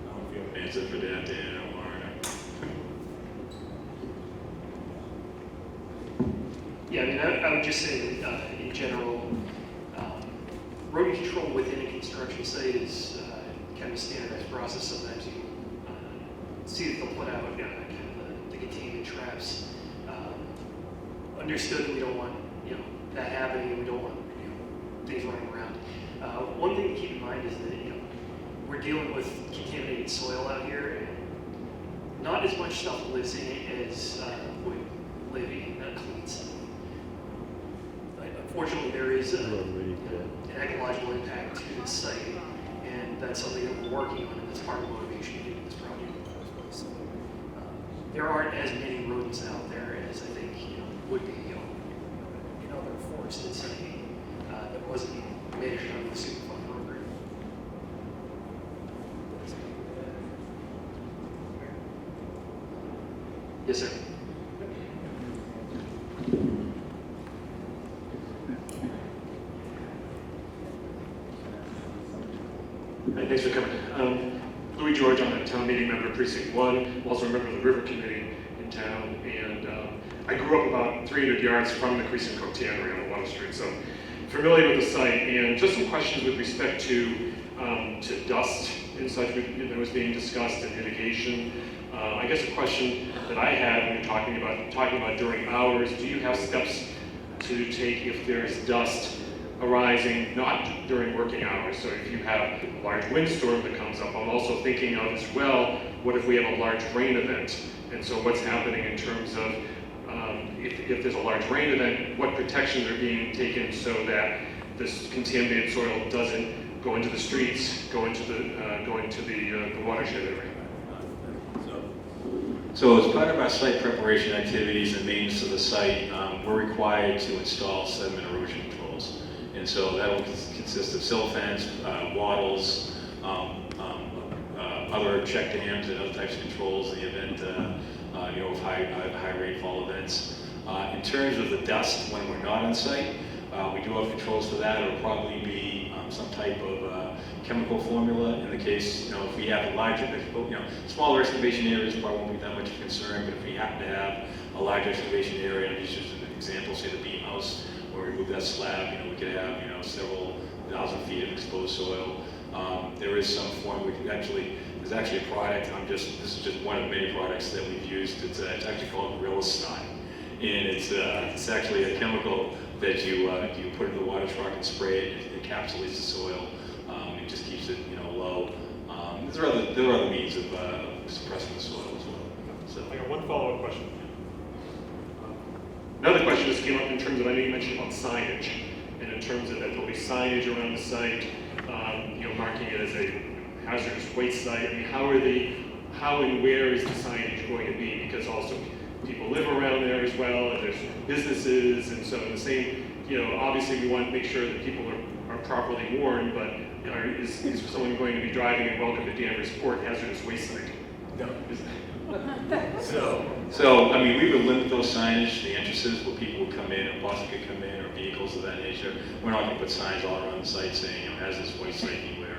don't know if you have an answer for that, Dan or Warren. Yeah, I mean, I would just say in general, rodent control within a construction site is kind of a standardized process. Sometimes you see that they'll put out kind of the containment traps. Understood that we don't want that happening, and we don't want things running around. One thing to keep in mind is that we're dealing with contaminated soil out here, and not as much stuff lives in it as would live in clean soil. Unfortunately, there is an ecological impact to this site, and that's something that we're working on, and that's part of the motivation to do this project. So, there aren't as many rodents out there as I think would be in other forested setting that wasn't managed under the Superfund program. Yes, sir. Hi, thanks for coming. Louis George, I'm a town meeting member, Precinct 1, also a member of the River Committee in town, and I grew up about 300 yards from the Creese and Crook Tannery on Water Street, so familiar with the site, and just some questions with respect to dust and such that was being discussed and mitigation. I guess a question that I had when you're talking about during hours, do you have steps to take if there's dust arising not during working hours? So if you have a large windstorm that comes up, I'm also thinking of as well, what if we have a large rain event? And so what's happening in terms of if there's a large rain event, what protections are being taken so that this contaminated soil doesn't go into the streets, go into the watershed area? So as part of our site preparation activities and maintenance of the site, we're required to install sediment erosion controls. And so that will consist of sill fence, wattles, other check dams and other types of controls in the event of high rainfall events. In terms of the dust, when we're not on site, we do have controls for that. It'll probably be some type of chemical formula. In the case, if we have a larger, smaller excavation areas probably won't be that much of a concern, but if we happen to have a large excavation area, and just as an example, say the beam house, where we remove that slab, we could have, several thousand feet of exposed soil. There is some form, there's actually a product, this is just one of many products that we've used. It's actually called Gorilla Snot. And it's actually a chemical that you put in the water truck and spray it. It encapsulates the soil. It just keeps it low. There are other means of suppressing the soil as well. So I got one follow-up question. Another question just came up in terms of, I know you mentioned about signage, and in terms of that there'll be signage around the site, marking it as a hazardous waste site. I mean, how how and where is the signage going to be? Because also people live around there as well, and there's businesses, and so the same, obviously we want to make sure that people are properly warned, but is someone going to be driving and welcome to Danvers Port hazardous waste site? No. So, I mean, we would limit those signage, the entrances where people would come in, or buses could come in, or vehicles of that nature. We're not going to put signs all around the site saying, hazardous waste site beware.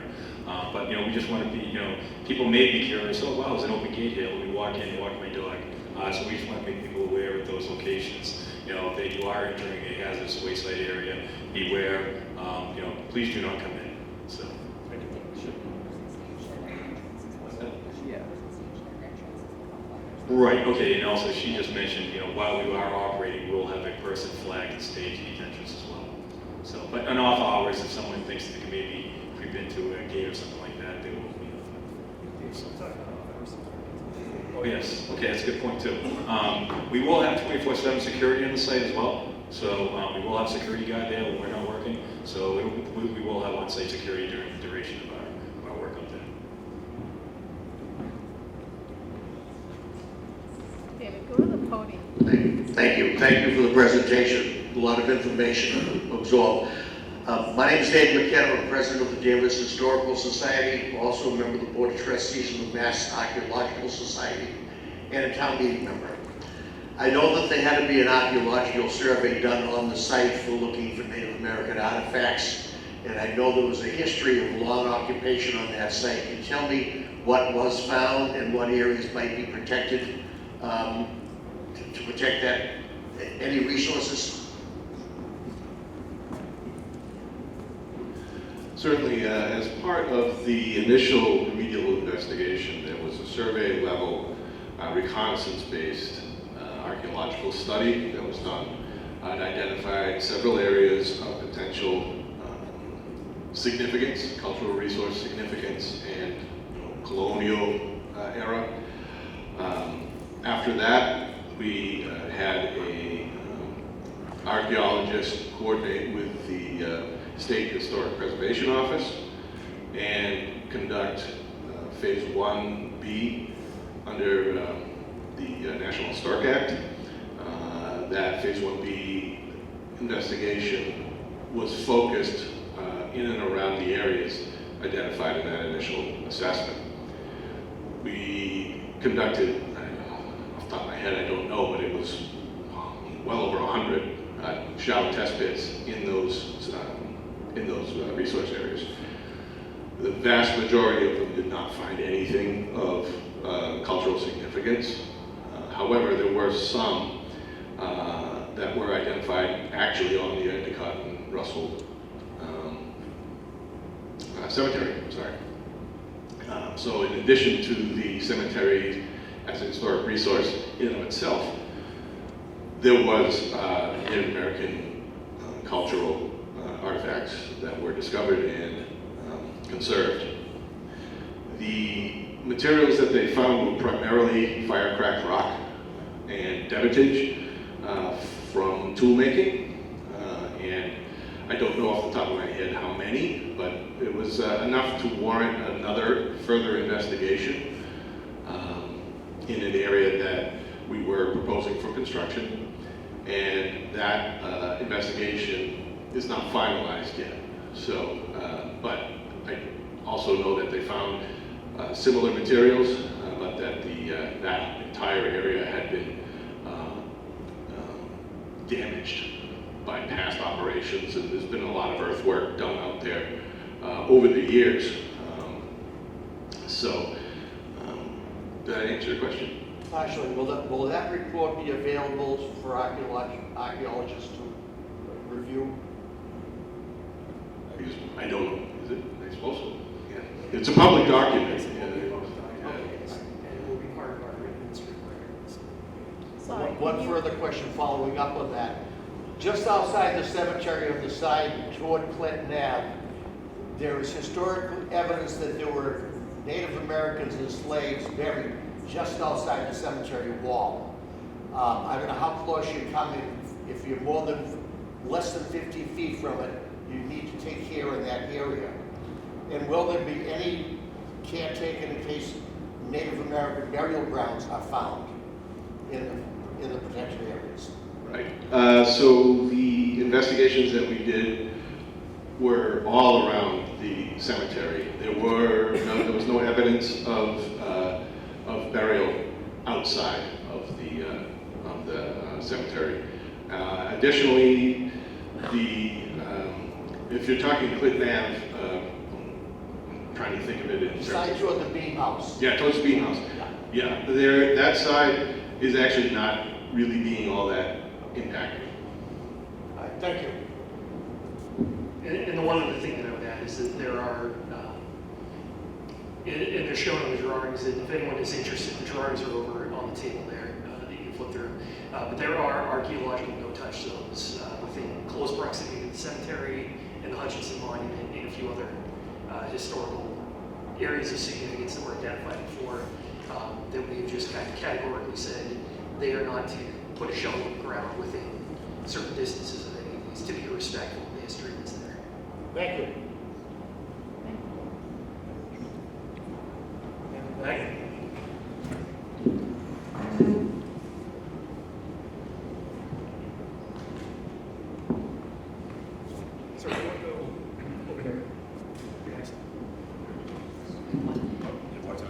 But, we just want to be, people may be curious, oh, wow, there's an open gate here. Let me walk in, walk my dog. So we just want to make people aware of those locations. If you are entering a hazardous waste site area, beware. Please do not come in. So. Right, okay, and also she just mentioned, while we are operating, we'll have a person flagged and staged at each entrance as well. So, but on off hours, if someone thinks they can maybe creep into a gate or something like that, they will be notified. So. Oh yes, okay, that's a good point too. We will have 24/7 security on the site as well. So we will have security guard there when we're not working. So we will have on-site security during the duration of our work up there. David, go to the podium. Thank you. Thank you for the presentation. A lot of information to absorb. My name is David McKenna. I'm president of the Danvers Historical Society, also a member of the Board of Trustees of the Mass Archaeological Society, and a town meeting member. I know that there had to be an archaeological survey done on the site for looking for Native American artifacts, and I know there was a history of long occupation on that site. Can you tell me what was found and what areas might be protected to protect that? Any resources? Certainly, as part of the initial remedial investigation, there was a survey level reconnaissance-based archaeological study that was done. It identified several areas of potential significance, cultural resource significance, and colonial era. After that, we had a archaeologist coordinate with the State Historic Preservation Office and conduct Phase 1B under the National Historic Act. That Phase 1B investigation was focused in and around the areas identified in that initial assessment. We conducted, off the top of my head, I don't know, but it was well over 100 shallow test pits in those resource areas. The vast majority of them did not find anything of cultural significance. However, there were some that were identified actually on the Endicott and Russell cemetery. So in addition to the cemetery as a historic resource in and of itself, there was Native American cultural artifacts that were discovered and conserved. The materials that they found were primarily fire-cracked rock and debitage from tool making, and I don't know off the top of my head how many, but it was enough to warrant another further investigation in an area that we were proposing for construction, and that investigation is not finalized yet. So, but I also know that they found similar materials, but that that entire area had been damaged by past operations, and there's been a lot of earthwork done out there over the years. Did I answer your question? Actually, will that report be available for archaeologists to review? I don't know. Is it? I suppose so. Yeah. It's a public document. And it will be part of our written history records. Sorry, One further question following up on that. Just outside the cemetery on the side toward Clinton Ave, there is historical evidence that there were Native Americans and slaves buried just outside the cemetery wall. I don't know how close you come in. If you're less than 50 feet from it, you need to take care of that area. And will there be any care taken in case Native American burial grounds are found in the protected areas? Right. So the investigations that we did were all around the cemetery. There was no evidence of burial outside of the cemetery. Additionally, if you're talking Clinton Ave, I'm trying to think of it in terms Side toward the Beam House. Yeah, towards the Bean House. Yeah, that side is actually not really being all that impacted. All right, thank you. And the one other thing that I would add is that there are, and they're shown on the drawings, and if anyone is interested, the drawings are over on the table there that you can flip through. But there are archaeological no-touch zones within close proximity to the cemetery and the Hutchinson Monument and a few other historical areas of significance that were identified before that we've just kind of categorically said they are not to put a shovel in the ground within certain distances of any of these to be respectful of the history that's there. Thank you. Back.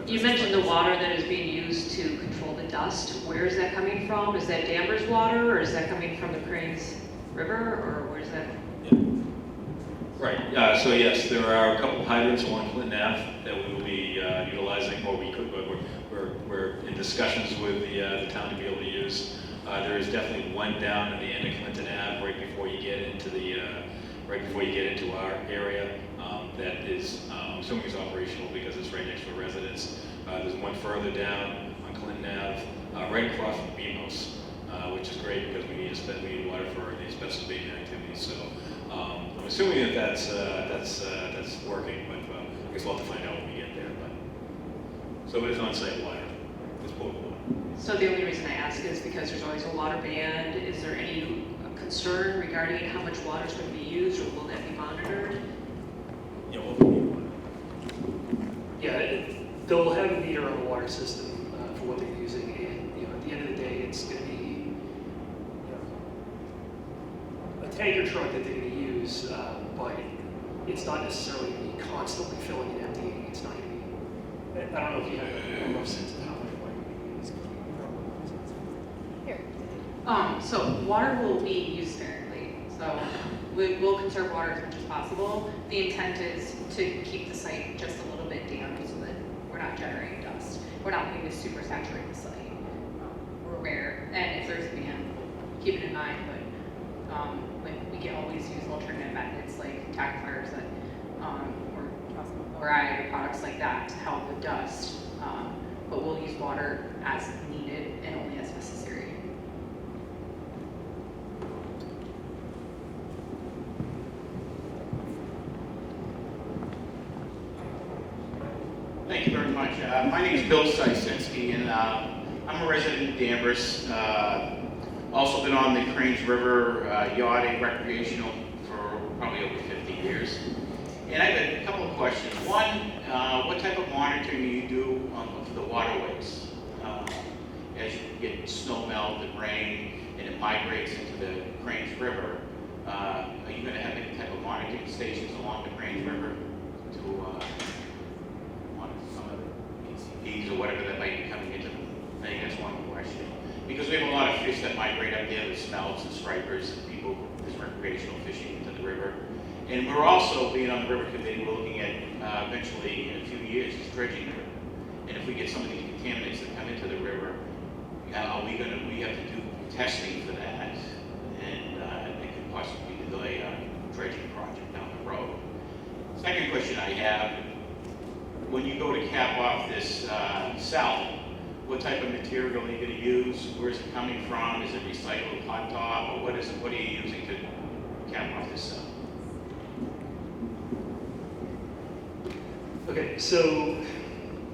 You mentioned the water that is being used to control the dust. Where is that coming from? Is that Danvers water, or is that coming from the Creese River, or where's that? Right, so yes, there are a couple of hydrants along Clinton Ave that we will be utilizing, or we could, but we're in discussions with the town to be able to use. There is definitely one down at the end of Clinton Ave, right before you get into our area. That is, I'm assuming is operational because it's right next to a residence. There's one further down on Clinton Ave, right across from the Beam House, which is great because we need water for the asbestos abatement activities. So I'm assuming that's working, but I guess we'll have to find out when we get there. But so it is on-site water. It's potable water. So the only reason I ask is because there's always a water ban. Is there any concern regarding how much water is going to be used, or will that be monitored? Yeah, we'll need water. Yeah, they'll have a meter on the water system for what they're using, and at the end of the day, it's going to be a tanker truck that they're going to use, but it's not necessarily going to be constantly filling and emptying. It's not going to be. I don't know if you have a rough sense of how much water you're using. Here. So water will be used sparingly. So we'll conserve water as much as possible. The intent is to keep the site just a little bit damp so that we're not generating dust. We're not looking to super saturate the site. We're aware, and if there's a ban, keep it in mind. But we can always use alternative methods like tackifiers that, or ag products like that to help with dust. But we'll use water as needed and only as necessary. Thank you very much. My name is Bill Sysinski, and I'm a resident of Danvers. Also been on the Creese River yachting recreational for probably over 50 years. And I have a couple of questions. One, what type of monitoring do you do for the waterways? As you get snow melt and rain and it migrates into the Creese River, are you going to have any type of monitoring stations along the Creese River to monitor some of the PCPs or whatever that might be coming into them? I think that's one question. Because we have a lot of fish that migrate up there, the smelts and stripers, and people, there's recreational fishing into the river. And we're also, being on the river committee, we're looking at eventually in a few years dredging the river. And if we get some of these contaminants that come into the river, we have to do testing for that, and it could possibly delay a dredging project down the road. Second question I have, when you go to cap off this cell, what type of material are you going to use? Where is it coming from? Is it recycled hot top, or what is it? What are you using to cap off this cell? Okay, so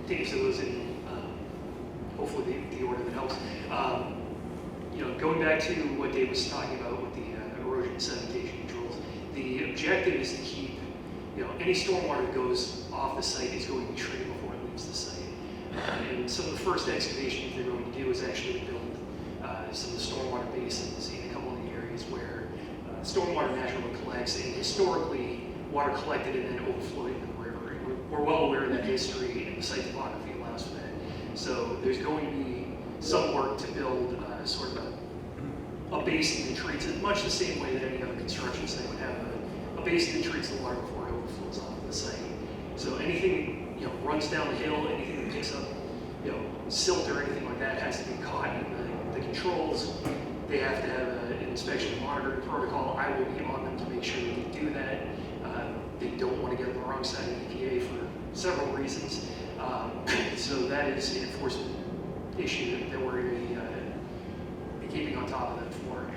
to answer those in hopefully the order that helps. Going back to what Dave was talking about with the erosion and sedimentation controls, the objective is to keep, any stormwater that goes off the site is going to be treated before it leaves the site. And and some of the first excavations they're going to do is actually build some of the stormwater basins in a couple of the areas where stormwater naturally collects, and historically water collected and then overflowed into the river. And we're well aware of that history, and the site topography allows for that. So there's going to be some work to build sort of a basin that treats it much the same way that any other construction site would have a basin that treats the water before it overflows off of the site. So anything runs down the hill, anything that picks up silt or anything like that has to be caught in the controls. They have to have an inspection and monitoring protocol. I will be on them to make sure that they do that. They don't want to get on the wrong side of the EPA for several reasons. So that is an enforcement issue that we're going to be keeping on top of them for.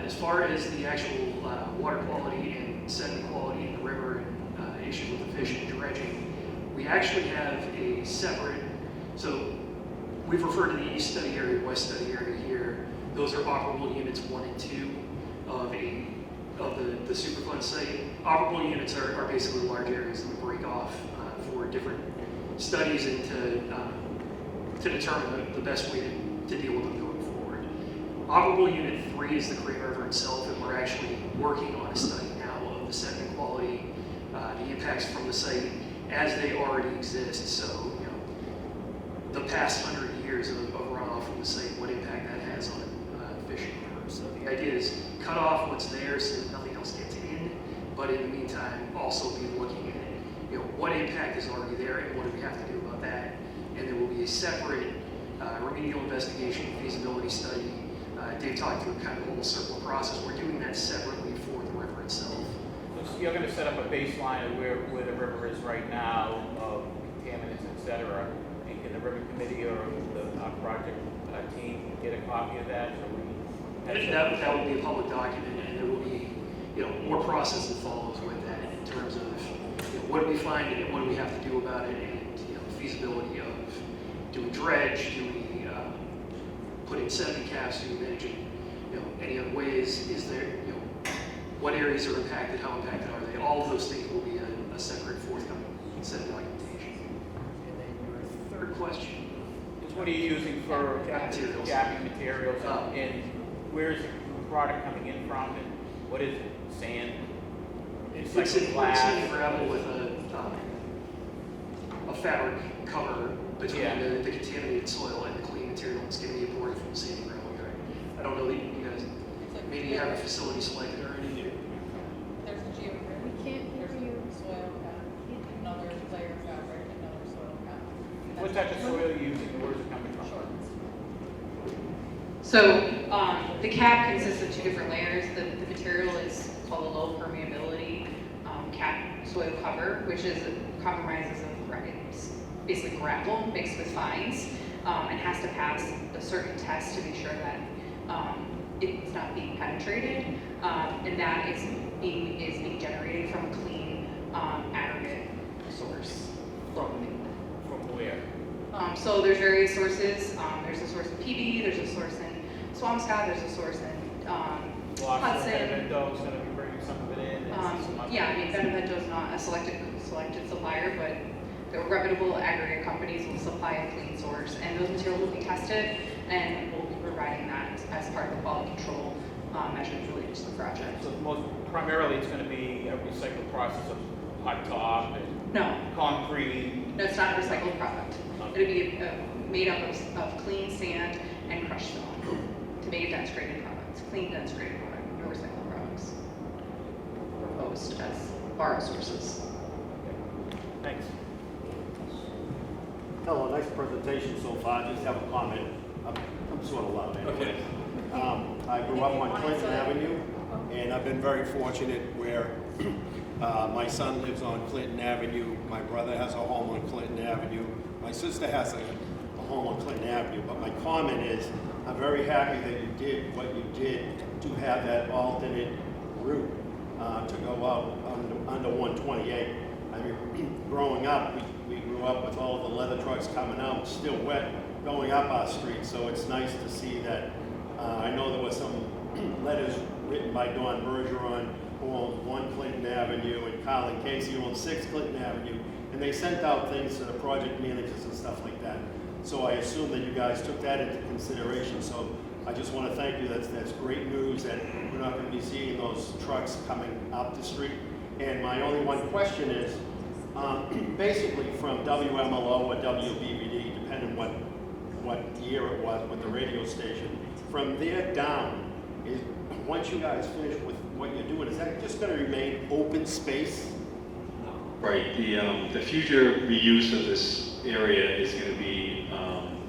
As far as the actual water quality and sediment quality in the river and issues with the fish and dredging, we actually have a separate, so we've referred to the east study area, west study area here. Those are operable units 1 and 2 of the Superfund site. Operable units are basically large areas that we break off for different studies and to determine the best way to deal with them going forward. Operable unit 3 is the Creek River itself, and we're actually working on a study now of the sediment quality, the impacts from the site as they already exist. So, the past 100 years of runoff from the site, what impact that has on fishing river. So the idea is cut off what's there so that nothing else gets in, but in the meantime, also be looking at what impact is already there and what do we have to do about that. And there will be a separate remedial investigation feasibility study. Dave talked through kind of the whole circle process. We're doing that separately for the river itself. So you're going to set up a baseline of where the river is right now, of contaminants, et cetera. And can the river committee or our project team get a copy of that? That will be a public document, and there will be more process that follows with that in terms of what do we find and what do we have to do about it, and feasibility of do we dredge, do we put in sediment caps, do we manage it any other ways, is there what areas are impacted, how impacted are they? All of those things will be a separate forthcoming set of documentation. And then your third question is what are you using for materials? capping materials, and where's the product coming in from, and what is it? Sand? It's in gravel with a fabric cover between the contaminated soil and the clean material that's going to be imported from the sand and gravel yard. I don't know that you guys maybe have a facility selected already. There's a geogrid. We can't hear you. Soil cap, another layer of fabric, another soil cap. What type of soil are you using? Where's it coming from? Short. So the cap consists of 2 different layers. The material is called a low permeability cap soil cover, which compromises of it's basically gravel mixed with fines, and has to pass a certain test to be sure that it's not being penetrated, and that is being generated from a clean aggregate source locally. From where? So there's various sources. There's a source in PB, there's a source in Swampscott, there's a source in Hudson. Benevento's going to be bringing some of it in. Benevento's not a selected supplier, but the reputable aggregate companies will supply a clean source, and those materials will be tested, and we'll be providing that as part of the quality control measures related to the project. So primarily it's going to be a recycled process of hot top and concrete. No, it's not a recycled product. It'll be made up of clean sand and crushed stone to make a dense graded product. Clean, dense graded product, no recycled products proposed as borrow sources. Thanks. Hello, nice presentation so far. Just have a comment. I'm sort of loud anyway. I grew up on Clinton Avenue, and I've been very fortunate where my son lives on Clinton Avenue. My brother has a home on Clinton Avenue. My sister has a home on Clinton Avenue. But my comment is, I'm very happy that you did what you did to have that alternate route to go out under 128. I mean, growing up, we grew up with all the leather trucks coming out, still wet, going up our street. So it's nice to see that. I know there was some letters written by Don Bergeron, who owns 1 Clinton Avenue, and Colin Casey, who owns 6 Clinton Avenue. And they sent out things to the project managers and stuff like that. So I assume that you guys took that into consideration. So I just want to thank you. That's great news that we're not going to be seeing those trucks coming up the street. And my only one question is, basically from WMLO or WBVD, depending what year it was with the radio station, from there down, is once you guys finish with what you're doing, is that just going to remain open space? Right, the future reuse of this area is going to be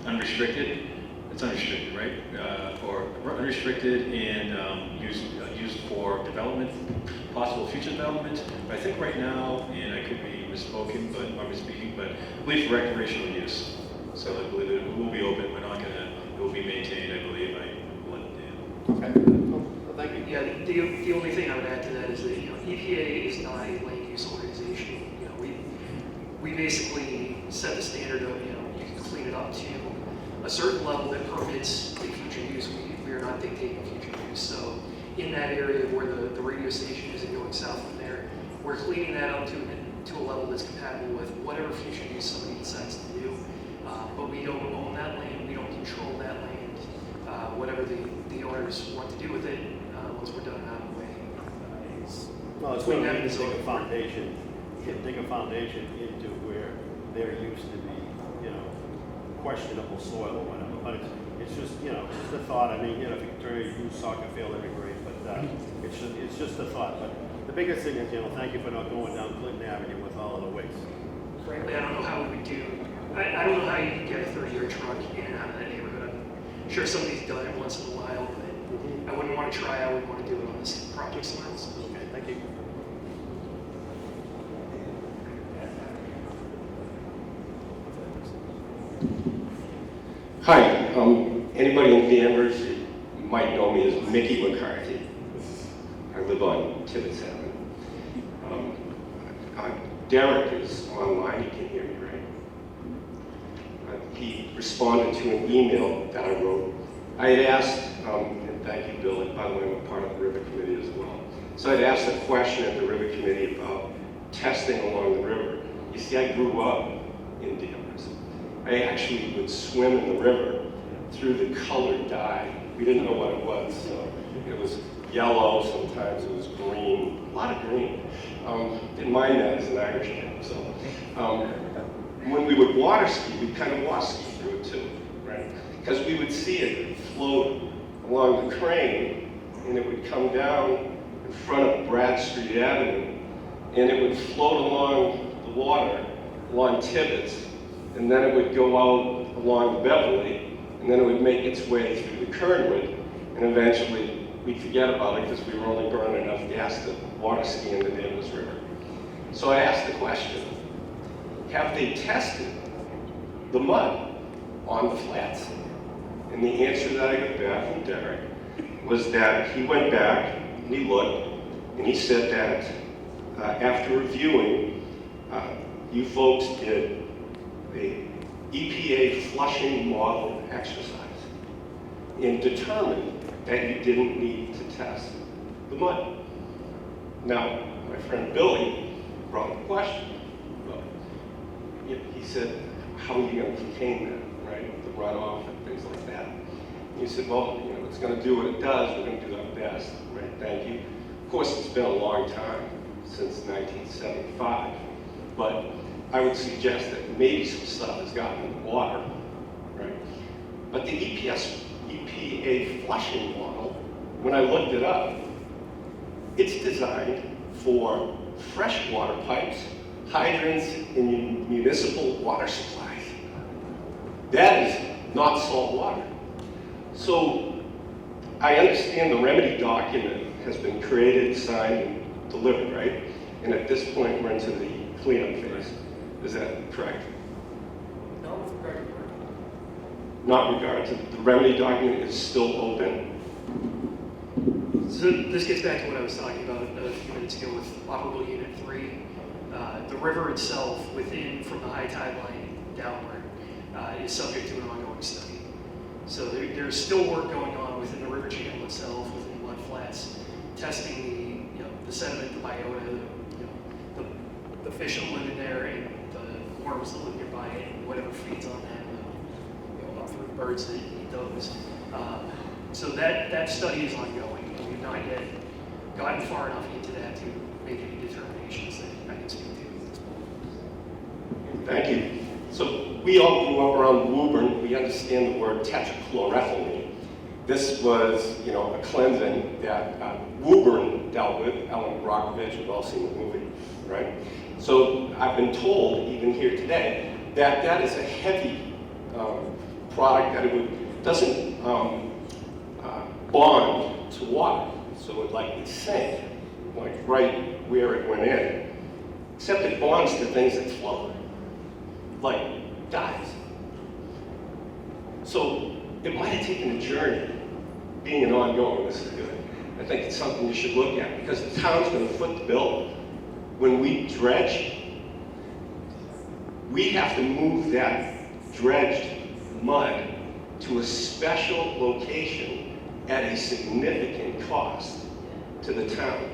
unrestricted. It's unrestricted, right? Or unrestricted and used for development, possible future development. But I think right now, and I could be misspoken, but or misspeaking, but I believe for recreational use. So I believe it will be open. We're not gonna. It will be maintained. I believe. Okay. Well, thank you. Yeah, the only thing I would add to that is that, EPA is not a land use organization. We basically set the standard of, you can clean it up to a certain level that permits the future use. We are not dictating future use. So in that area where the radio station is and going south from there, we're cleaning that up to a level that's compatible with whatever future use somebody decides to do. But we don't own that land. We don't control that land. Whatever the owners want to do with it, once we're done and out of the way. Well, it's going to dig a foundation. Dig a foundation into where there used to be, questionable soil or whatever. But it's just, just a thought. I mean, if you could turn a used soccer field, that'd be great. But it's just a thought. But the biggest thing is, thank you for not going down Clinton Avenue with all of the waste. Frankly, I don't know how we would do. I don't know how you can get a 30-year truck in and out of that neighborhood. I'm sure somebody's done it once in a while, but I wouldn't want to try. I wouldn't want to do it on this project somewhere else. Okay, thank you. Hi, anybody in Danvers, you might know me as Mickey McCarthy. I live on Tibbetts Avenue. Derek is online, he can hear me, right? He responded to an email that I wrote. I had asked, and thank you, Bill, and by the way, I'm a part of the River Committee as well. So I'd asked a question at the River Committee about testing along the river. You see, I grew up in Danvers. I actually would swim in the river through the colored dye. We didn't know what it was, so it was yellow, sometimes it was green, a lot of green. Didn't mind that as an Irish kid. So when we would water ski, we'd kind of water ski through it too, right? Because we would see it float along the crane, and it would come down in front of Bradstreet Avenue, and it would float along the water, along Tibbetts, and then it would go out along Beverly, and then it would make its way through the Kernwood, and eventually we'd forget about it because we were only burning enough gas to water ski in the Danvers River. So I asked the question, have they tested the mud on the flats? And the answer that I got back from Derek was that he went back and he looked, and he said that after reviewing, you folks did the EPA flushing model exercise and determined that you didn't need to test the mud. Now, my friend Billy brought the question. Well, he said, how are you going to contain that, right? The runoff and things like that. And he said, well, it's going to do what it does. We're going to do our best, right? Thank you. Of course, it's been a long time, since 1975, but I would suggest that maybe some stuff has gotten in the water, right? But the EPA flushing model, when I looked it up, it's designed for freshwater pipes, hydrants, and municipal water supplies. That is not salt water. So I understand the remedy document has been created, signed, and delivered, right? And at this point, we're into the cleanup phase. Is that correct? No, with regard to work. Not regard to the remedy document is still open. So this gets back to what I was talking about a few minutes ago with operable unit 3. The river itself, from the high tide line downward, is subject to an ongoing study. So there's still work going on within the river channel itself, within the mud flats, testing the sediment, the biota, the fish that live in there, and the worms that live nearby it, and whatever feeds on that, birds that eat those. So that study is ongoing, and we've not yet gotten far enough into that to make any determinations that I can speak to at this point. Thank you. So we all grew up around Woburn. We understand the word tetrachlorethylamine. This was, a cleansing that Woburn dealt with. Ellen Brockovich, we've all seen the movie, right? So I've been told, even here today, that that is a heavy product, that it doesn't bond to water. So it would likely sink, like right where it went in. Except it bonds to things that float, like dyes. So it might have taken a journey, being an ongoing, this is good. I think it's something you should look at, because the town's going to foot the bill. When we dredge, we have to move that dredged mud to a special location at a significant cost to the town,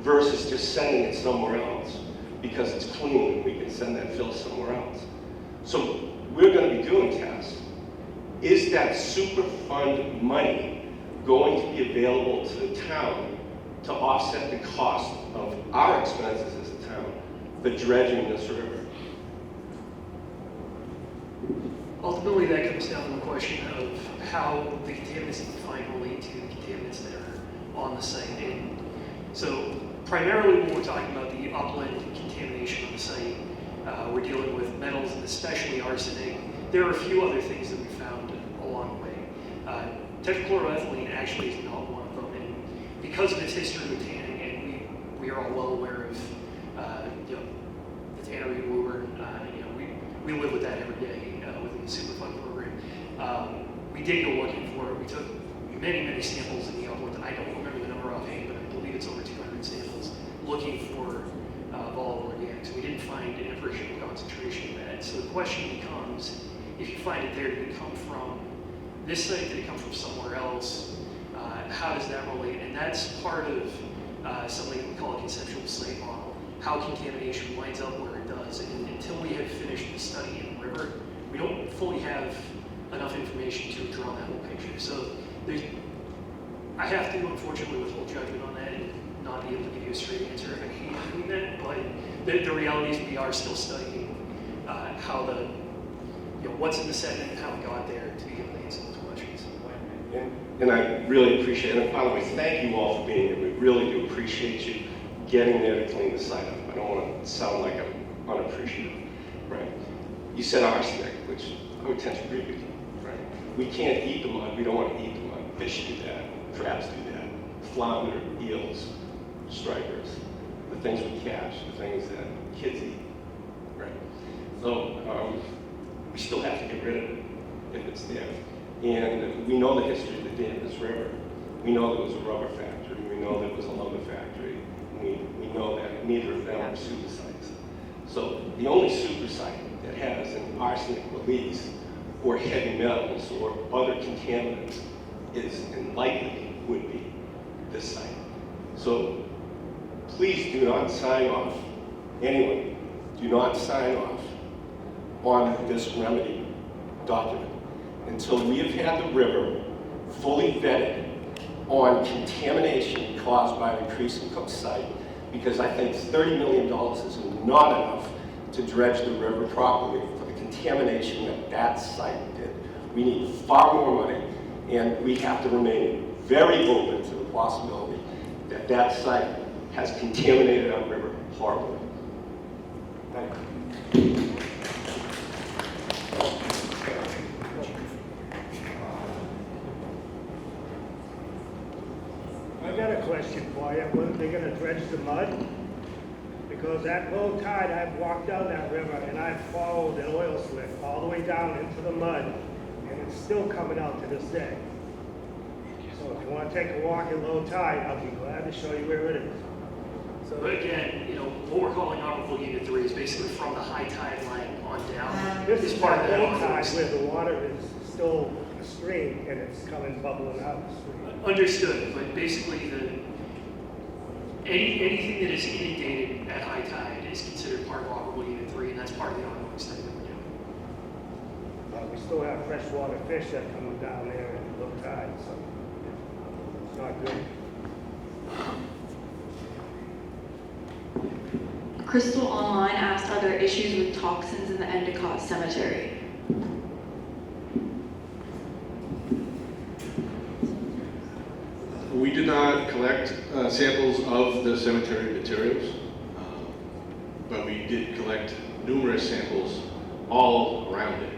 versus just sending it somewhere else because it's clean and we can send that fill somewhere else. So we're going to be doing tests. Is that Superfund money going to be available to the town to offset the cost of our expenses as a town, the dredging this river? Ultimately, that comes down to the question of how the contaminants that we find relate to the contaminants that are on the site. And so primarily when we're talking about the upland contamination on the site, we're dealing with metals and especially arsenic. There are a few other things that we found along the way. Tetrachloroethylene actually is not one of them, and because of its history with tanning, and we are all well aware of the Tannery in Woburn, we live with that every day within the Superfund program. We did go looking for it. We took many samples in the upland. I don't remember the number offhand, but I believe it's over 200 samples looking for volatile organics. We didn't find an appreciable concentration of that. So the question becomes, if you find it there, did it come from this site? Did it come from somewhere else? How does that relate? And that's part of something that we call a conceptual site model, how contamination winds up where it does. And until we have finished the study in the river, we don't fully have enough information to draw that whole picture. So I have to, unfortunately, withhold judgment on that and not be able to give you a straight answer. I hate doing that, but the reality is we are still studying how what's in the sediment and how it got there to be able to answer those questions. And I really appreciate it. And by the way, thank you all for being here. We really do appreciate you getting there to clean the site up. I don't want to sound like I'm unappreciative, right? You said arsenic, which I would tend to agree with you, right? We can't eat the mud. We don't want to eat the mud. Fish do that. Crabs do that. Flounder, eels, stripers, the things we catch, the things that kids eat, right? So we still have to get rid of it if it's there. And we know the history of the Danvers River. We know there was a rubber factory. We know there was a lumber factory. We know that neither of them are super sites. So the only super site that has an arsenic release or heavy metals or other contaminants is, and likely would be, this site. So please do not sign off, anyone, do not sign off on this remedy document until we have had the river fully vetted on contamination caused by the Creese and Crook site, because I think $30 million is not enough to dredge the river properly for the contamination that that site did. We need far more money, and we have to remain very open to the possibility that that site has contaminated our river horribly. Thank you. I got a question for you. When are they going to dredge the mud? Because at low tide, I've walked down that river and I've followed an oil slick all the way down into the mud, and it's still coming out to this day. So if you want to take a walk at low tide, I'll be glad to show you where it is. So again, what we're calling operable unit 3 is basically from the high tide line on down. This is part of that low ongoing tide study. where the water is still a stream and it's coming bubbling out the stream. Understood, but basically anything that is inundated at high tide is considered part of operable unit 3, and that's part of the ongoing study that we're doing. We still have freshwater fish that come down there at low tide, so it's not good. Crystal Online asked, are there issues with toxins in the Endicott Cemetery? We did not collect samples of the cemetery materials, but we did collect numerous samples all around it.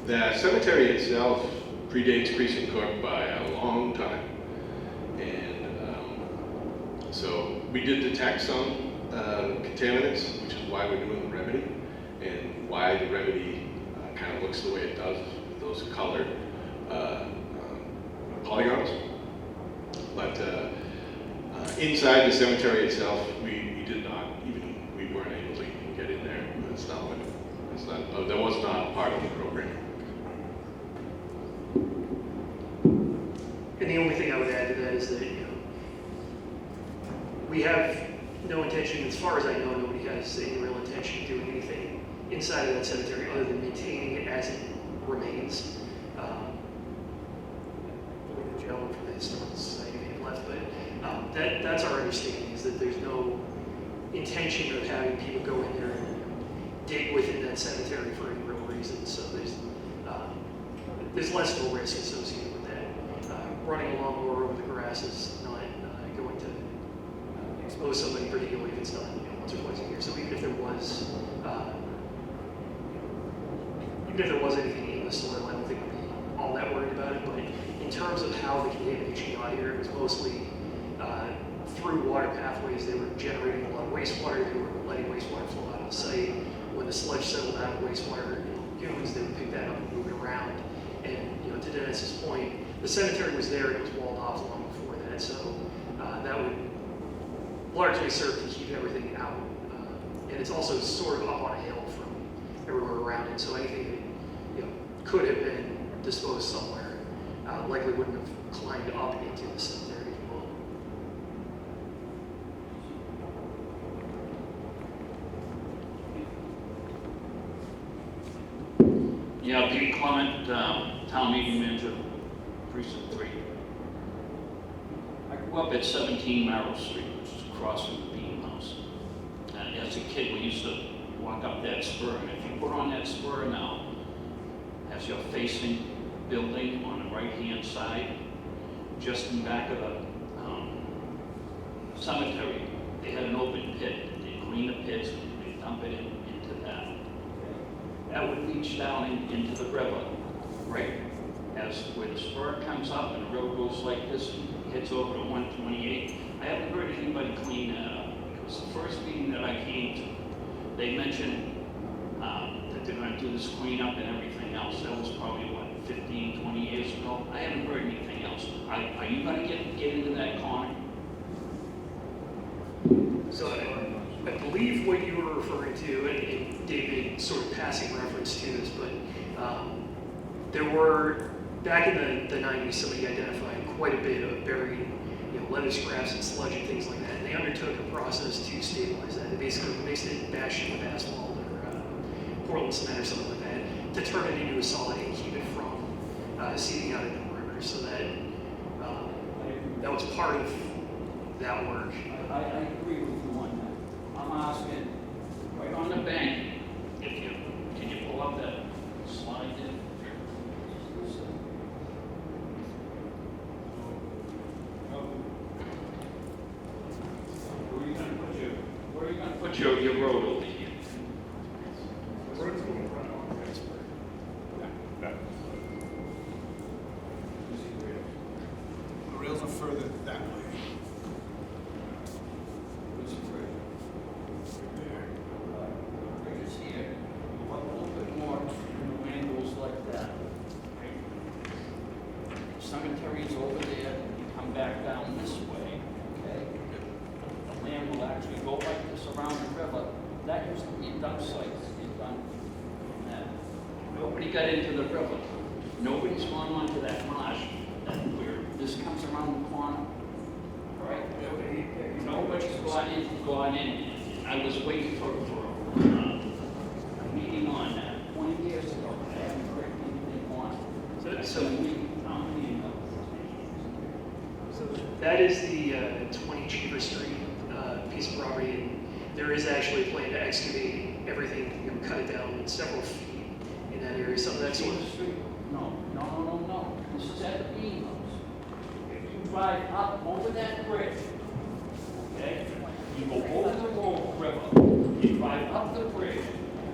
The cemetery itself predates Creese and Crook by a long time, and so we did detect some contaminants, which is why we're doing the remedy, and why the remedy kind of looks the way it does with those colored polygons. But inside the cemetery itself, we did not even, we weren't able to even get in there. That's not what, it's not, that was not part of the program. And the only thing I would add to that is that, we have no intention, as far as I know, nobody has any real intention of doing anything inside of that cemetery other than maintaining it as it remains. The gentleman from the Historical Society may have left, but that's our understanding, is that there's no intention of having people go in there and dig within that cemetery for any real reason. So there's less of a risk associated with that. Running a lawnmower over the grass is not going to expose somebody, particularly if it's done once or twice a year. So even if there was anything in the soil, I don't think we'd be all that worried about it. But in terms of how the contamination got here, it was mostly through water pathways. They were generating a lot of wastewater. They were letting wastewater flow out of the site. When the sludge settled out of wastewater lagoons, they would pick that up and move it around. And to Dennis's point, the cemetery was there and it was walled off long before that. So that would largely serve to keep everything out. And it's also sort of up on a hill from everywhere around it. So anything that could have been disposed somewhere likely wouldn't have climbed up into the cemetery, if you will. Yeah, Pete Clement, town meeting manager, precinct 3. I grew up at 17 Merrill Street, which is across from the Bean House. And as a kid, we used to walk up that spur, and if you put on that spur now, as you're facing building on the right-hand side, just in back of the cemetery, they had an open pit. They clean the pits and they dump it into that. That would leach down into the river, right? As where the spur comes up and the road goes like this and hits over to 128. I haven't heard anybody clean that up. It was the first meeting that I came to. They mentioned that they're going to do this cleanup and everything else. That was probably, 15, 20 years ago. I haven't heard anything else. Are you going to get into that corner? So I believe what you were referring to, and David sort of passing reference to this, but there were, back in the 90s, somebody identified quite a bit of buried leather scraps and sludge and things like that, and they undertook a process to stabilize that. They basically mixed it, bashed it with asphalt or Portland cement or something like that, to turn it into a solid and keep it from seeping out into the river. So that was part of that work. I agree with you on that. I'm asking, right on the bank, can you pull up that slide there? Where are you going to put your road over here? The road's going to run on Pittsburgh. The rails are further that way. Bridges here, a little bit more angles like that. Cemetery's over there, you come back down this way, okay? The land will actually go like this around the river. That used to be a dump site, it's done from that. Nobody got into the river. Nobody's gone onto that marsh, that where this comes around the corner, right? Nobody's gone in. I was waiting for a meeting on that 20 years ago. So, How many so that is the 20 Cheever Street piece of property, and there is actually a plan to excavate everything, cut it down several feet in that area. Some of that sort of No. This is at the Bean House. If you drive up over that bridge, okay, you go over the river, you drive up the bridge,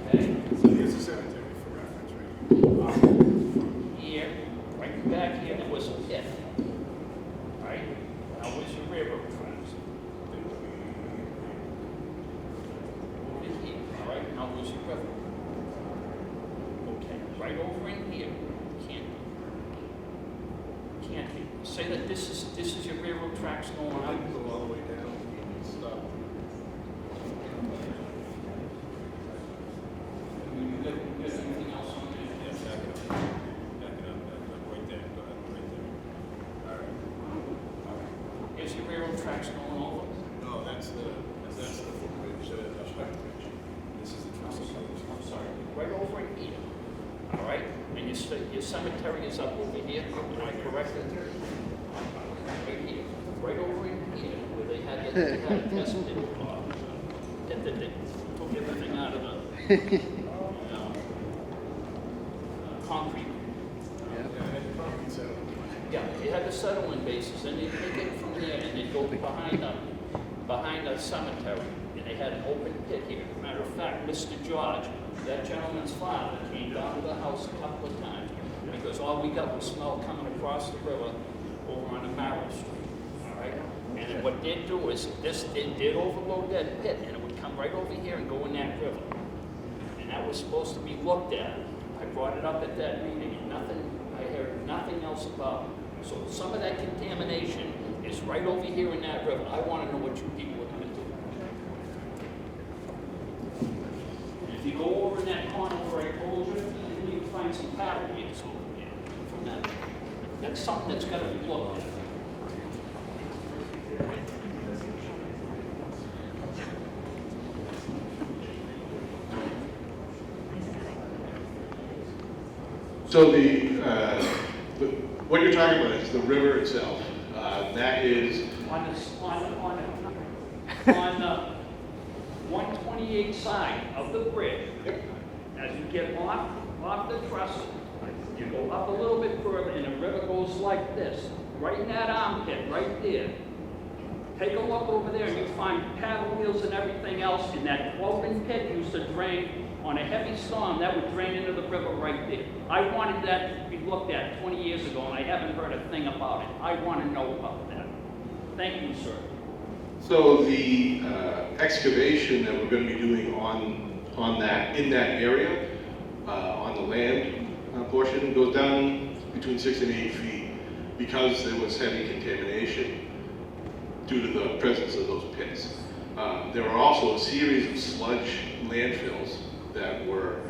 okay? So here's the cemetery for reference, right? Here, right back here, there was a pit. Right? Now where's your railroad tracks? Over here, all right? Now where's your river? Okay, right over in here. Can't be. Say that this is your railroad tracks going I out. can go all the way down and stop. You got anything else on there? Yeah, back it up, right there, go ahead, right there. All right. Is your railroad tracks going over? No, that's the footbridge, the strike bridge. This is the trestle bridge. I'm sorry, right over in here. All right? And your cemetery is up over here, am I correct? Right here, right over in here, where they had a test pit. They took everything out of the concrete. Yeah, they had the settlement bases, and they take it from there, and they go behind the cemetery, and they had an open pit here. Matter of fact, Mr. George, that gentleman's father, came down to the house a couple of times, because all we got was smell coming across the river over on the Marrow Street, all right? And what they'd do is, they did overload that pit, and it would come right over here and go in that river. And that was supposed to be looked at. I brought it up at that meeting, and I heard nothing else about it. So some of that contamination is right over here in that river. I want to know what you people are going to do. And if you go over in that corner where I told you, you can find some paddle wheels over there from that. That's something that's got to be looked at. So what you're talking about is the river itself. That is On the 128 side of the bridge, as you get off the trestle, you go up a little bit further, and the river goes like this, right in that armpit, right there. Take a look over there, and you find paddle wheels and everything else, and that open pit used to drain on a heavy storm, that would drain into the river right there. I wanted that to be looked at 20 years ago, and I haven't heard a thing about it. I want to know about that. Thank you, sir. so the excavation that we're going to be doing in that area, on the land portion, goes down between 6 and 8 feet because there was heavy contamination due to the presence of those pits. There were also a series of sludge landfills that were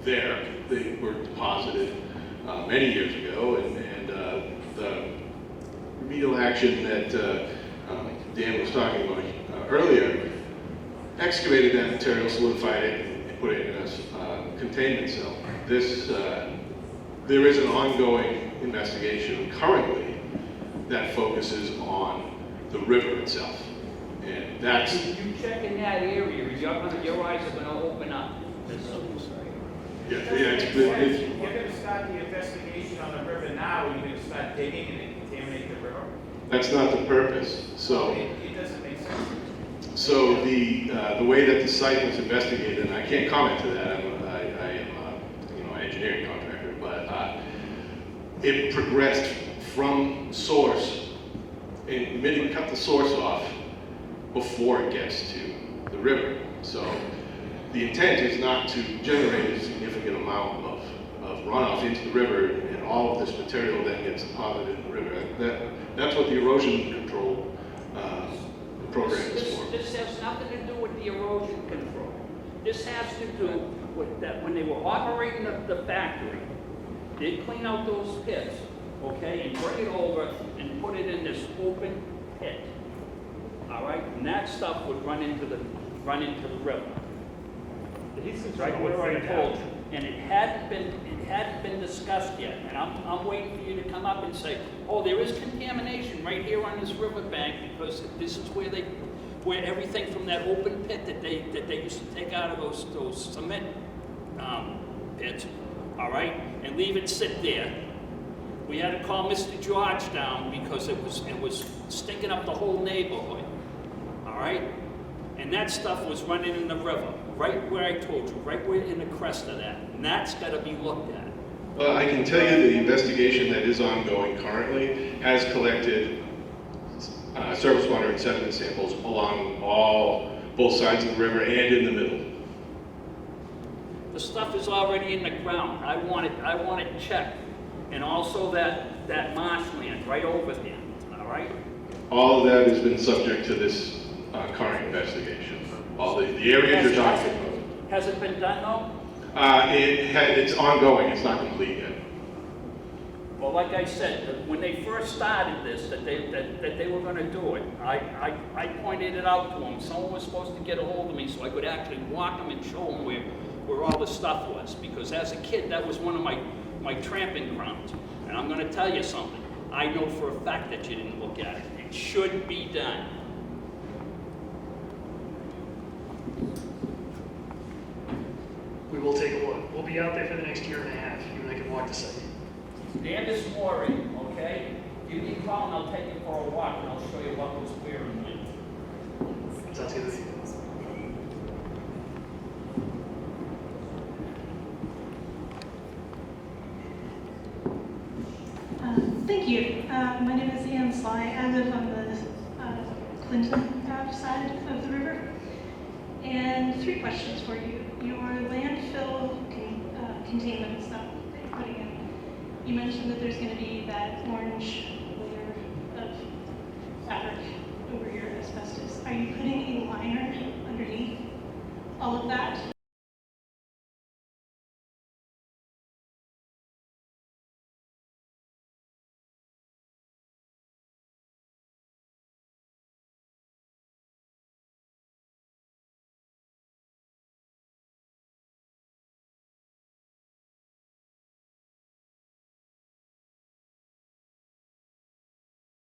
there. They were deposited many years ago, and the remedial action that Dan was talking about earlier excavated that material, solidified it, and put it in a containment cell. There is an ongoing investigation currently that focuses on the river itself. And that's... You check in that area, your eyes are going to open up. Yeah, You're going to start the investigation on the river now, or you're going to start digging and contaminate the river? That's not the purpose. So, It doesn't make sense. so the way that the site was investigated, and I can't comment to that. I am an engineering contractor, but it progressed from source, and cut the source off before it gets to the river. So the intent is not to generate a significant amount of runoff into the river, and all of this material then gets deposited in the river. That's what the erosion control program is for. This has nothing to do with the erosion control. This has to do with that when they were operating the factory, they'd clean out those pits, okay, and bring it over and put it in this open pit. All right, and that stuff would run into the river. Right where I told you. and it hadn't been discussed yet. And I'm waiting for you to come up and say, oh, there is contamination right here on this riverbank because this is where everything from that open pit that they used to take out of those cement pits, all right, and leave it sit there. We had to call Mr. George down because it was stinking up the whole neighborhood, all right? And that stuff was running in the river, right where I told you, right where in the crest of that. And that's got to be looked at. Well, I can tell you the investigation that is ongoing currently has collected surface water and sediment samples along both sides of the river and in the middle. The stuff is already in the ground. I want it checked. And also that marshland right over there, all right? All of that has been subject to this current investigation. All the areas you're talking about. Has it been done though? It's ongoing. It's not complete yet. Well, like I said, when they first started this, that they were going to do it, I pointed it out to them. Someone was supposed to get a hold of me so I could actually walk them and show them where all the stuff was. Because as a kid, that was one of my tramping grounds. And I'm going to tell you something. I know for a fact that you didn't look at it. It should be done. We will take a look. We'll be out there for the next year and a half. You and I can walk the site. Danvers mooring, okay? Give me a call and I'll take you for a walk and I'll show you what was where and when. Sounds good to me. Thank you. My name is Ann Sly. I live on the Clinton side of the river. And 3 questions for you. Your landfill containment stuff that you're putting in. You mentioned that there's going to be that more